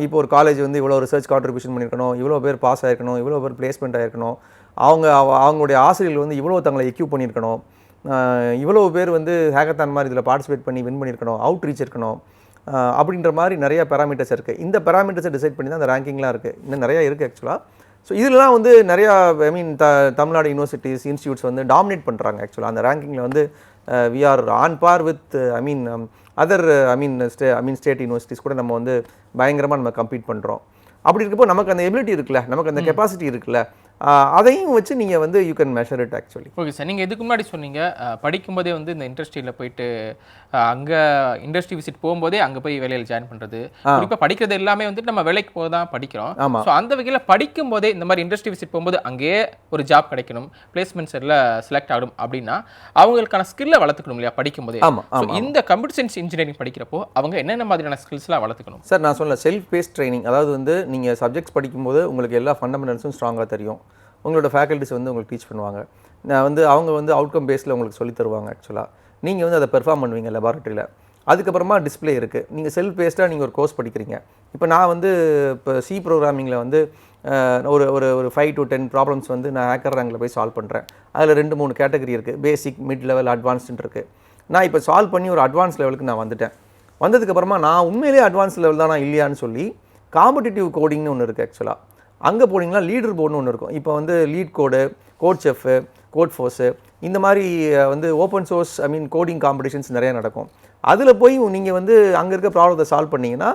இப்போ ஒரு காலேஜ் வந்து இவ்வளோ ரிசர்ச் கான்ட்ரிபியூஷன் பண்ணியிருக்கணும், இவ்வளோ பேர் பாஸ் ஆகிருக்கணும், இவ்வளோ பேர் பிளேஸ்மெண்ட் ஆகிருக்கணும், அவங்களுடைய ஆசிரியர்கள் வந்து இவ்வளோ தங்களை எக்யூப் பண்ணியிருக்கணும், இவ்வளோ பேர் வந்து ஹேக்கத்தான் மாதிரி இதில் பார்ட்டிசிபேட் பண்ணி வின் பண்ணியிருக்கணும், அவுட் ரீச் இருக்கணும், அப்படின்ற மாதிரி நிறைய பேராமீட்டர்ஸ் இருக்குது. இந்த பேராமீட்டர்ஸை டிசைட் பண்ணி தான் அந்த ரேங்கிங்லாம் இருக்குது. இன்னும் நிறையா இருக்குது ஆக்சுவலாக. ஸோ இதெல்லாம் வந்து நிறையா தமிழ்நாடு யூனிவர்சிட்டிஸ் இன்ஸ்டியூட்ஸ் வந்து டாமினேட் பண்ணுறாங்க ஆக்சுவலாக. அந்த ரேங்கிங்கில் வந்து we are on par with other state universities கூட நம்ம வந்து பயங்கரமாக நம்ம கம்பீட் பண்ணுறோம். அப்படி இருக்கப்போ நமக்கு அந்த எபிலிட்டி இருக்குல்ல, நமக்கு அந்த கெப்பாசிட்டி இருக்குல்ல, அதையும் வச்சு நீங்கள் வந்து you can measure it actually. Okay sir, நீங்கள் இதுக்கு முன்னாடி சொன்னீங்க படிக்கும்போதே வந்து இந்த இண்டஸ்ட்ரியில் போயிட்டு அங்கே இண்டஸ்ட்ரி விசிட் போகும்போதே அங்கே போய் வேலையில் ஜாயின் பண்ணுறது, குறிப்பாக படிக்கிறது எல்லாமே வந்து நம்ம வேலைக்கு போக தான் படிக்கிறோம். ஸோ அந்த வகையில் படிக்கும் போதே இந்த மாதிரி இண்டஸ்ட்ரி விசிட் போகும்போது அங்கேயே ஒரு ஜாப் கிடைக்கணும், பிளேஸ்மெண்ட் செட்டில் செலக்ட் ஆகணும் அப்படின்னா அவங்களுக்கான ஸ்கில்லை வளர்த்துக்கணும் இல்லையா படிக்கும்போதே? இந்த கம்ப்யூட்டர் சயின்ஸ் இன்ஜினியரிங் படிக்கிறப்போ அவங்க என்னென்ன மாதிரியான ஸ்கில்ஸ்லாம் வளர்த்துக்கணும்? சார், நான் சொல்ல செல்ஃப் பேஸ்ட் ட்ரைனிங், அதாவது வந்து நீங்கள் சப்ஜெக்ட்ஸ் படிக்கும்போது உங்களுக்கு எல்லா ஃபண்டமெண்டல்ஸும் ஸ்ட்ராங்காக தெரியும். உங்களோட ஃபேக்கல்ட்டிஸ் வந்து உங்களுக்கு டீச் பண்ணுவாங்க. அவங்க வந்து அவுட்கம் பேஸில் உங்களுக்கு சொல்லி தருவாங்க ஆக்சுவலாக. நீங்கள் வந்து அதை பெர்ஃபார்ம் பண்ணுவீங்க லெபார்ட்டரியில். அதுக்கப்புறமா டிஸ்பிளே இருக்குது. நீங்கள் செல்ஃப் பேஸ்டாக நீங்கள் ஒரு கோர்ஸ் படிக்கிறீங்க. இப்போ நான் வந்து இப்போ C ப்ரோக்ராமிங்கில் வந்து ஒரு ஒரு 5 to 10 ப்ராப்ளம்ஸ் வந்து நான் ஹேக்கர் ரேங்கில் போய் சால்வ் பண்ணுறேன். அதில் 2-3 கேட்டகரி இருக்குது, பேசிக், மிட் லெவல், அட்வான்ஸ்டுன்னு இருக்குது. நான் இப்போ சால்வ் பண்ணி ஒரு அட்வான்ஸ் லெவலுக்கு நான் வந்துட்டேன். வந்ததுக்கப்புறமா நான் உண்மையிலேயே அட்வான்ஸ் லெவல் தான் நான் இல்லையான்னு சொல்லி காம்படிட்டிவ் கோடிங்னு ஒன்று இருக்குது ஆக்சுவலாக. அங்கே போனீங்கன்னா லீடர் போர்டுன்னு ஒன்று இருக்கும். இப்போ வந்து லீட் கோடு, கோட் செஃப்பு, கோட் ஃபோர்ஸு, இந்த மாதிரி வந்து ஓப்பன் சோர்ஸ் கோடிங் காம்படிஷன்ஸ் நிறையா நடக்கும். அதில் போய் நீங்கள் வந்து அங்கே இருக்க ப்ராப்ளத்தை சால்வ் பண்ணிங்கன்னா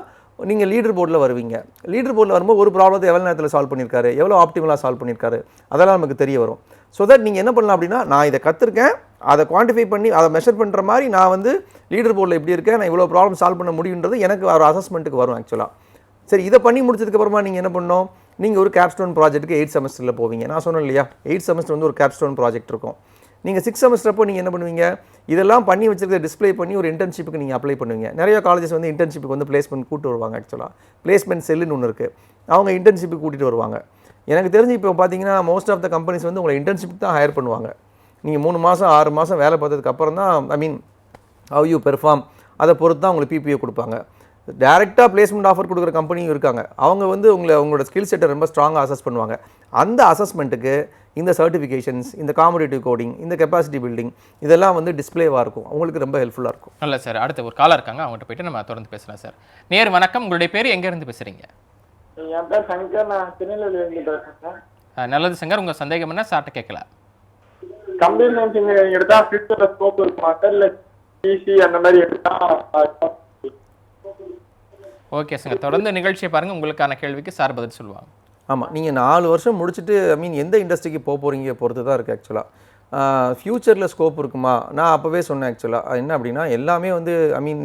நீங்கள் லீடர் போர்டில் வருவீங்க. லீடர் போர்டில் வரும்போது ஒரு ப்ராப்ளத்தை எவ்வளோ நேரத்தில் சால்வ் பண்ணியிருக்காரு, எவ்வளோ ஆப்டிமலாக சால்வ் பண்ணியிருக்காரு, அதெல்லாம் நமக்கு தெரிய வரும். ஸோ தட் நீங்கள் என்ன பண்ணலாம் அப்படின்னா, நான் இதை கற்றுருக்கேன், அதை குவான்டிஃபை பண்ணி அதை மெஷர் பண்ணுற மாதிரி நான் வந்து லீடர் போர்டில் எப்படி இருக்கேன், நான் இவ்வளோ ப்ராப்ளம் சால்வ் பண்ண முடியுன்றது எனக்கு ஒரு அசஸ்மெண்ட்டுக்கு வரும் ஆக்சுவலாக. சரி, இதை பண்ணி முடிச்சதுக்கப்புறமா நீங்கள் என்ன பண்ணணும், நீங்கள் ஒரு கேப்ஸ்டோன் ப்ராஜெக்ட்டுக்கு 8 செமஸ்டரில் போவீங்க. நான் சொன்னேன் இல்லையா, 8 செமஸ்டர் வந்து ஒரு கேப்ஸ்டோன் ப்ராஜெக்ட் இருக்கும். நீங்கள் 6 செமஸ்டர் அப்போ நீங்கள் என்ன பண்ணுவீங்க, இதெல்லாம் பண்ணி வச்சிருக்க டிஸ்ப்ளே பண்ணி ஒரு இன்டர்ன்ஷிப்புக்கு நீங்கள் அப்ளை பண்ணுவீங்க. நிறைய காலேஜஸ் வந்து இன்டர்ன்ஷிப்புக்கு வந்து பிளேஸ்மெண்ட் கூப்பிட்டு வருவாங்க. ஆக்சுவலாக பிளேஸ்மெண்ட் செல்லுன்னு ஒன்று இருக்குது, அவங்க இன்டர்ன்ஷிப்புக்கு கூட்டிகிட்டு வருவாங்க. எனக்கு தெரிஞ்சு இப்போ பார்த்தீங்கன்னா மோஸ்ட் ஆஃப் த கம்பெனிஸ் வந்து உங்களை இன்டர்ன்ஷிப் தான் ஹையர் பண்ணுவாங்க. நீங்கள் 3 மாதம் 6 மாதம் வேலை பார்த்ததுக்கு அப்புறம் தான் ஹவ் யூ பெர்ஃபார்ம் அதை பொறுத்து தான் உங்களுக்கு பிபிஏ கொடுப்பாங்க. டேரெக்டாக பிளேஸ்மெண்ட் ஆஃபர் கொடுக்குற கம்பெனியும் இருக்காங்க. அவங்க வந்து உங்களோட ஸ்கில் செட்டை ரொம்ப ஸ்ட்ராங்காக அசஸ் பண்ணுவாங்க. அந்த அசஸ்மெண்ட்டுக்கு இந்த சர்டிஃபிகேஷன்ஸ், இந்த காம்படிட்டிவ் கோடிங், இந்த கெப்பாசிட்டி பில்டிங் இதெல்லாம் வந்து டிஸ்பிளேவாக இருக்கும், உங்களுக்கு ரொம்ப ஹெல்ப்ஃபுல்லாக இருக்கும். நல்ல சார். அடுத்த ஒரு காலர் இருக்காங்க, அவங்ககிட்ட போயிட்டு நம்ம தொடர்ந்து பேசலாம் சார். நேர் வணக்கம், உங்களுடைய பேர் எங்கேருந்து பேசுகிறீங்க? என் பேர் சங்கர், நான் திருநெல்வேலியிலிருந்து பேசுறேன் சார். நல்லது சங்கர், உங்கள் சந்தேகம் என்ன சார்ட்ட கேட்கலாம். கம்ப்யூட்டர் சயின்ஸ் இன்ஜினியரிங் எடுத்தா ஃபியூச்சர்ல ஸ்கோப் இருக்குமா சார், இல்லை பிசி அந்த மாதிரி எடுத்தா? ஓகே சார், தொடர்ந்து நிகழ்ச்சியை பாருங்கள், உங்களுக்கான கேள்விக்கு சார் பதில் சொல்லுவாங்க. ஆமாம், நீங்கள் 4 வருஷம் முடிச்சுட்டு எந்த இண்டஸ்ட்ரிக்கு போகிறீங்க பொறுத்து தான் இருக்குது. ஆக்சுவலாக ஃப்யூச்சரில் ஸ்கோப் இருக்குமா, நான் அப்போவே சொன்னேன். ஆக்சுவலாக என்ன அப்படின்னா எல்லாமே வந்து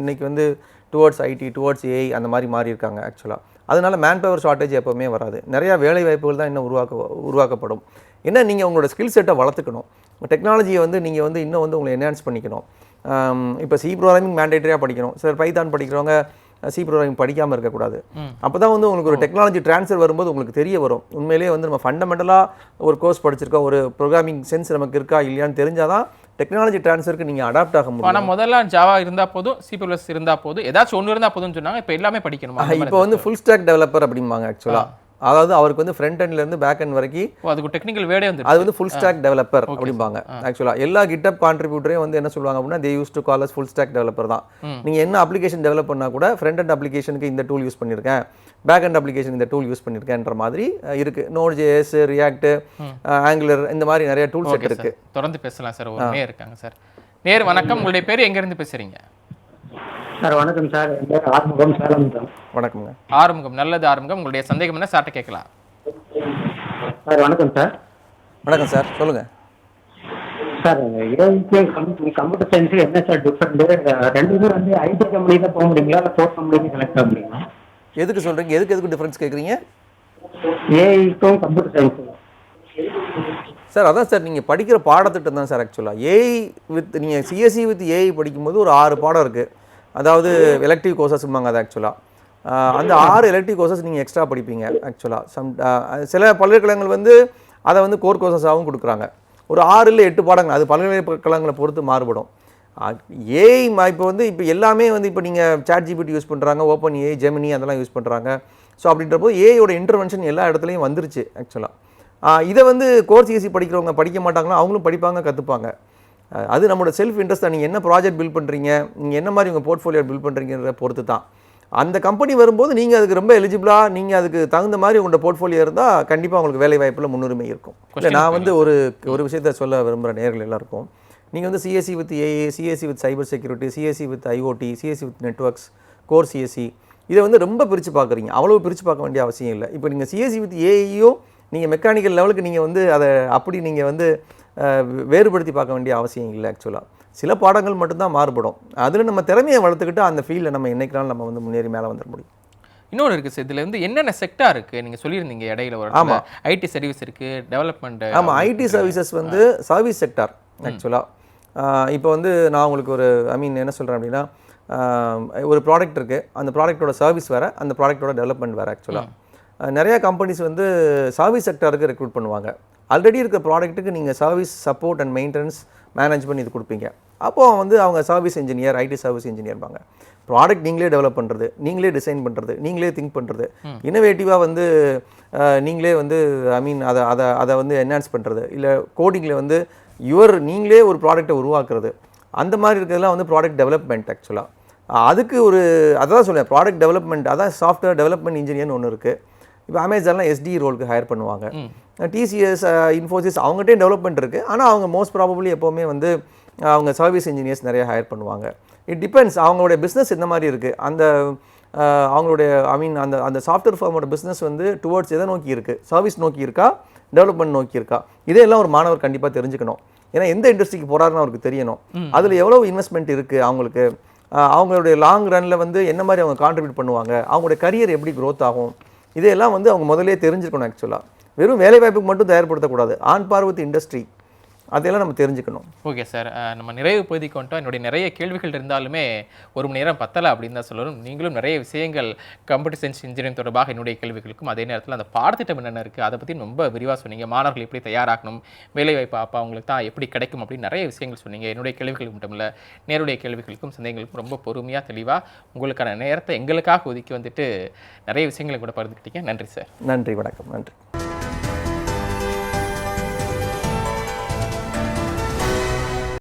இன்றைக்கி வந்து டுவர்ட்ஸ் ஐடி, டுவர்ட்ஸ் ஏஐ அந்த மாதிரி மாறி இருக்காங்க. ஆக்சுவலாக அதனால் மேன் பவர் ஷார்ட்டேஜ் எப்போவுமே வராது, நிறையா வேலை வாய்ப்புகள் தான் இன்னும் உருவாக்கப்படும். என்ன, நீங்கள் உங்களோட ஸ்கில் செட்டை வளர்த்துக்கணும், டெக்னாலஜியை வந்து நீங்கள் வந்து இன்னும் வந்து உங்களை என்ஹான்ஸ் பண்ணிக்கணும். இப்போ சி ப்ரோக்ராமிங் மேண்டேட்டரியாக படிக்கணும். சார் பைத்தான் படிக்கிறவங்க சி ப்ரோக்ராமிங் படிக்காமல் இருக்கக்கூடாது. அப்போ தான் வந்து உங்களுக்கு ஒரு டெக்னாலஜி ட்ரான்ஸ்ஃபர் வரும்போது உங்களுக்கு தெரிய வரும், உண்மையிலேயே வந்து நம்ம ஃபண்டமெண்டலாக ஒரு கோர்ஸ் படிச்சிருக்கோம், ஒரு ப்ரோக்ராமிங் சென்ஸ் நமக்கு இருக்கா இல்லையான்னு தெரிஞ்சால் தான் டெக்னாலஜி ட்ரான்ஸ்ஃபருக்கு நீங்கள் அடாப்ட் ஆக முடியும். ஆனால் முதல்ல ஜாவா இருந்தால் போதும், சி ப்ளஸ் இருந்தால் போதும், ஏதாச்சும் ஒன்று இருந்தால் போதும்னு சொன்னாங்க. இப்போ எல்லாமே படிக்கணுமா? இப்போ வந்து ஃபுல் ஸ்டாக் டெவலப்பர் அப்படிம்பாங்க. ஆக்சுவலாக அதாவது அவருக்கு வந்து ஃப்ரண்ட் எண்ட்லேருந்து பேக் எண்ட் வரைக்கும் அதுக்கு டெக்னிக்கல் வேர்டே வந்து அது வந்து ஃபுல் ஸ்டாக் டெவலப்பர் அப்படிம்பாங்க. ஆக்சுவலாக எல்லா கிட்டப் கான்ட்ரிபியூட்டரையும் வந்து என்ன சொல்லுவாங்க அப்படின்னா, they use to call as full stack developer தான். நீங்கள் என்ன அப்ளிகேஷன் டெவலப் பண்ணால் கூட ஃப்ரண்ட் எண்ட் அப்ளிகேஷனுக்கு இந்த டூல் யூஸ் பண்ணியிருக்கேன், பேக் எண்ட் அப்ளிகேஷன் இந்த டூல் யூஸ் பண்ணியிருக்கேன்ற மாதிரி இருக்குது. நோட் ஜேஎஸ், ரியாக்ட், ஆங்குலர் இந்த மாதிரி நிறைய டூல் செட் இருக்குது. தொடர்ந்து பேசலாம் சார். ஒரு நேர் இருக்காங்க சார். நேர் வணக்கம், உங்களுடைய பேர் எங்கேருந்து பேசுகிறீங்க? சார் வணக்கம் சார், என் பேர் ஆறுமுகம், சேலம் சார். வணக்கம்ங்க. ஆறுமுகம், நல்லது ஆறுமுகம், உங்களுடைய சந்தேகம் என்ன சார்ட்ட கேட்கலாம். சார் வணக்கம் சார். வணக்கம் சார், சொல்லுங்கள் சார். கம்ப்யூட்டர் சயின்ஸுக்கு என்ன சார் டிஃப்ரெண்ட்? ரெண்டுமே வந்து ஐடி கம்பெனி தான் போக முடியுங்களா, இல்லை ஃபோர் கம்பெனி செலக்ட் ஆக முடியுமா? எதுக்கு சொல்கிறீங்க, எதுக்கு டிஃப்ரென்ஸ் கேட்குறீங்க? ஏஐக்கும் கம்ப்யூட்டர் சயின்ஸுக்கும் சார் அதான் சார், நீங்கள் படிக்கிற பாடத்திட்டம் தான் சார். ஆக்சுவலாக ஏஐ வித் நீங்கள் சிஎஸ்சி வித் ஏஐ படிக்கும்போது ஒரு 6 பாடம் இருக்குது, அதாவது எலக்டிவ் கோர்சஸ்ம்பாங்க. அது ஆக்சுவலாக அந்த 6 எலக்டிவ் கோர்சஸ் நீங்கள் எக்ஸ்ட்ரா படிப்பீங்க. ஆக்சுவலாக சில பல்கலைக்கழகங்கள் வந்து அதை வந்து கோர் கோர்சஸாகவும் கொடுக்குறாங்க. ஒரு 6 இல்லை 8 பாடங்கள், அது பல்கலைக்கழகங்களை பொறுத்து மாறுபடும். ஏஐ இப்போ வந்து இப்போ எல்லாமே வந்து இப்போ நீங்கள் சாட் ஜிபிடி யூஸ் பண்ணுறாங்க, ஓப்பன் ஏஐ, ஜெமினி அதெல்லாம் யூஸ் பண்ணுறாங்க. ஸோ அப்படின்றப்போ ஏஐயோட இன்டர்வென்ஷன் எல்லா இடத்துலையும் வந்துருச்சு. ஆக்சுவலாக இதை வந்து கோர்ஸ் சிஎஸ்சி படிக்கிறவங்க படிக்க மாட்டாங்களா, அவங்களும் படிப்பாங்க, கற்றுப்பாங்க. அது நம்மளோட செல்ஃப் இன்ட்ரெஸ்ட் தான். நீங்கள் என்ன ப்ராஜெக்ட் பில்ட் பண்ணுறீங்க, நீங்கள் என்ன மாதிரி உங்கள் போர்ட்ஃபோலியோ பில்ட் பண்ணுறீங்கிற பொறுத்து தான். அந்த கம்பெனி வரும்போது நீங்கள் அதுக்கு ரொம்ப எலிஜிபிளாக, நீங்கள் அதுக்கு தகுந்த மாதிரி உங்களோட போர்ட்ஃபோலியோ இருந்தால் கண்டிப்பாக உங்களுக்கு வேலை வாய்ப்பில் முன்னுரிமை இருக்கும். இல்லை, நான் வந்து ஒரு விஷயத்தை சொல்ல விரும்புகிற நேர்கள் எல்லாருக்கும், நீங்கள் வந்து CSC with AA, CSC with cyber security, CSC with IoT, CSC with networks, core CSC, இதை வந்து ரொம்ப பிரித்து பார்க்குறீங்க. அவ்வளோ பிரித்து பார்க்க வேண்டிய அவசியம் இல்லை. இப்போ நீங்கள் சிஎஸ்சி வித் ஏஐயோ நீங்கள் மெக்கானிக்கல் லெவலுக்கு நீங்கள் வந்து அதை அப்படி நீங்கள் வந்து வேறுபடுத்தி பார்க்க வேண்டிய அவசியம் இல்லை. ஆக்சுவலாக சில பாடங்கள் மட்டும்தான் மாறுபடும். அதில் நம்ம திறமையை வளர்த்துக்கிட்டு அந்த ஃபீல்டில் நம்ம என்னைக்குனாலும் நம்ம வந்து முன்னேறி மேலே வந்துட முடியும். இன்னொன்று இருக்குது சார், இதில் வந்து என்னென்ன செக்டார் இருக்குது நீங்கள் சொல்லியிருந்தீங்க இடையில ஒரு. ஆமாம், ஐடி சர்வீஸ் இருக்குது, டெவலப்மெண்ட். ஆமாம், ஐடி சர்வீசஸ் வந்து சர்வீஸ் செக்டார். ஆக்சுவலாக இப்போ வந்து நான் உங்களுக்கு ஒரு என்ன சொல்கிறேன் அப்படின்னா, ஒரு ப்ராடக்ட் இருக்குது, அந்த ப்ராடக்ட்டோட சர்வீஸ் வேறு, அந்த ப்ராடக்ட்டோட டெவலப்மெண்ட் வேறு. ஆக்சுவலாக நிறையா கம்பெனிஸ் வந்து சர்வீஸ் செக்டாருக்கு ரெக்ரூட் பண்ணுவாங்க. ஆல்ரெடி இருக்க ப்ராடக்ட்டுக்கு நீங்கள் service support and maintenance management இது கொடுப்பீங்க. அப்போது வந்து அவங்க சர்வீஸ் இன்ஜினியர், ஐடி சர்வீஸ் இன்ஜினியர்பாங்க. ப்ராடக்ட் நீங்களே டெவலப் பண்ணுறது, நீங்களே டிசைன் பண்ணுறது, நீங்களே திங்க் பண்ணுறது, இன்னோவேட்டிவாக வந்து நீங்களே வந்து அதை வந்து என்ஹான்ஸ் பண்ணுறது, இல்லை கோடிங்கில் வந்து நீங்களே ஒரு ப்ராடக்டை உருவாக்குறது, அந்த மாதிரி இருக்கிறதுலாம் வந்து ப்ராடக்ட் டெவலப்மெண்ட். ஆக்சுவலாக அதுக்கு அதான் சொல்லுவேன், ப்ராடக்ட் டெவலப்மெண்ட், அதான் சாஃப்ட்வேர் டெவலப்மெண்ட் இன்ஜினியர்னு ஒன்று இருக்குது. இப்போ அமேசான்லாம் எஸ்டி ரோலுக்கு ஹையர் பண்ணுவாங்க. டிசிஎஸ், இன்ஃபோசிஸ் அவங்ககிட்டே டெவலப்மெண்ட் இருக்குது, ஆனால் அவங்க மோஸ்ட் ப்ராபப்ளி எப்போவுமே வந்து அவங்க சர்வீஸ் இன்ஜினியர்ஸ் நிறைய ஹையர் பண்ணுவாங்க. இட் டிபெண்ட்ஸ் அவங்களுடைய பிஸ்னஸ் எந்த மாதிரி இருக்குது, அந்த அவங்களுடைய அந்த சாஃப்ட்வேர் ஃபார்மோட பிஸ்னஸ் வந்து டுவர்ட்ஸ் எதை நோக்கி இருக்குது, சர்வீஸ் நோக்கி இருக்கா, டெவலப்மெண்ட் நோக்கி இருக்கா, இதெல்லாம் ஒரு மாணவர் கண்டிப்பாக தெரிஞ்சுக்கணும். ஏன்னா எந்த இண்டஸ்ட்ரிக்கு போகிறாருன்னு அவருக்கு தெரியணும். அதில் எவ்வளோ இன்வெஸ்ட்மெண்ட் இருக்குது அவங்களுக்கு, அவங்களுடைய லாங் ரனில் வந்து என்ன மாதிரி அவங்க கான்ட்ரிபியூட் பண்ணுவாங்க, அவங்களுடைய கரியர் எப்படி க்ரோத் ஆகும், இதையெல்லாம் வந்து அவங்க முதலே தெரிஞ்சுக்கணும். ஆக்சுவலாக வெறும் வேலைவாய்ப்புக்கு மட்டும் தயார்படுத்தக்கூடாது, ஆன் பார் வித் இண்டஸ்ட்ரி, அதையெல்லாம் நம்ம தெரிஞ்சுக்கணும். ஓகே சார், நம்ம நிறைவு பகுதிக்கு வந்துட்டோம். என்னுடைய நிறைய கேள்விகள் இருந்தாலுமே 1 மணி நேரம் பத்தலை அப்படின்னு தான் சொல்லணும். நீங்களும் நிறைய விஷயங்கள் கம்ப்யூட்டர் சயின்ஸ் இன்ஜினியரிங் தொடர்பாக என்னுடைய கேள்விகளுக்கும் அதே நேரத்தில் அந்த பாடத்திட்டம் என்னென்ன இருக்குது அதை பற்றி ரொம்ப விரிவாக சொன்னீங்க. மாணவர்கள் எப்படி தயாராகணும், வேலைவாய்ப்பு அப்போ அவங்களுக்கு தான் எப்படி கிடைக்கும் அப்படின்னு நிறைய விஷயங்கள் சொன்னீங்க. என்னுடைய கேள்விகளுக்கு மட்டும் இல்லை, நேருடைய கேள்விகளுக்கும் சந்தேகங்களுக்கும் ரொம்ப பொறுமையாக தெளிவாக உங்களுக்கான நேரத்தை எங்களுக்காக ஒதுக்கி வந்துட்டு நிறைய விஷயங்களை கூட பகிர்ந்துக்கிட்டீங்க. நன்றி சார். நன்றி, வணக்கம். நன்றி.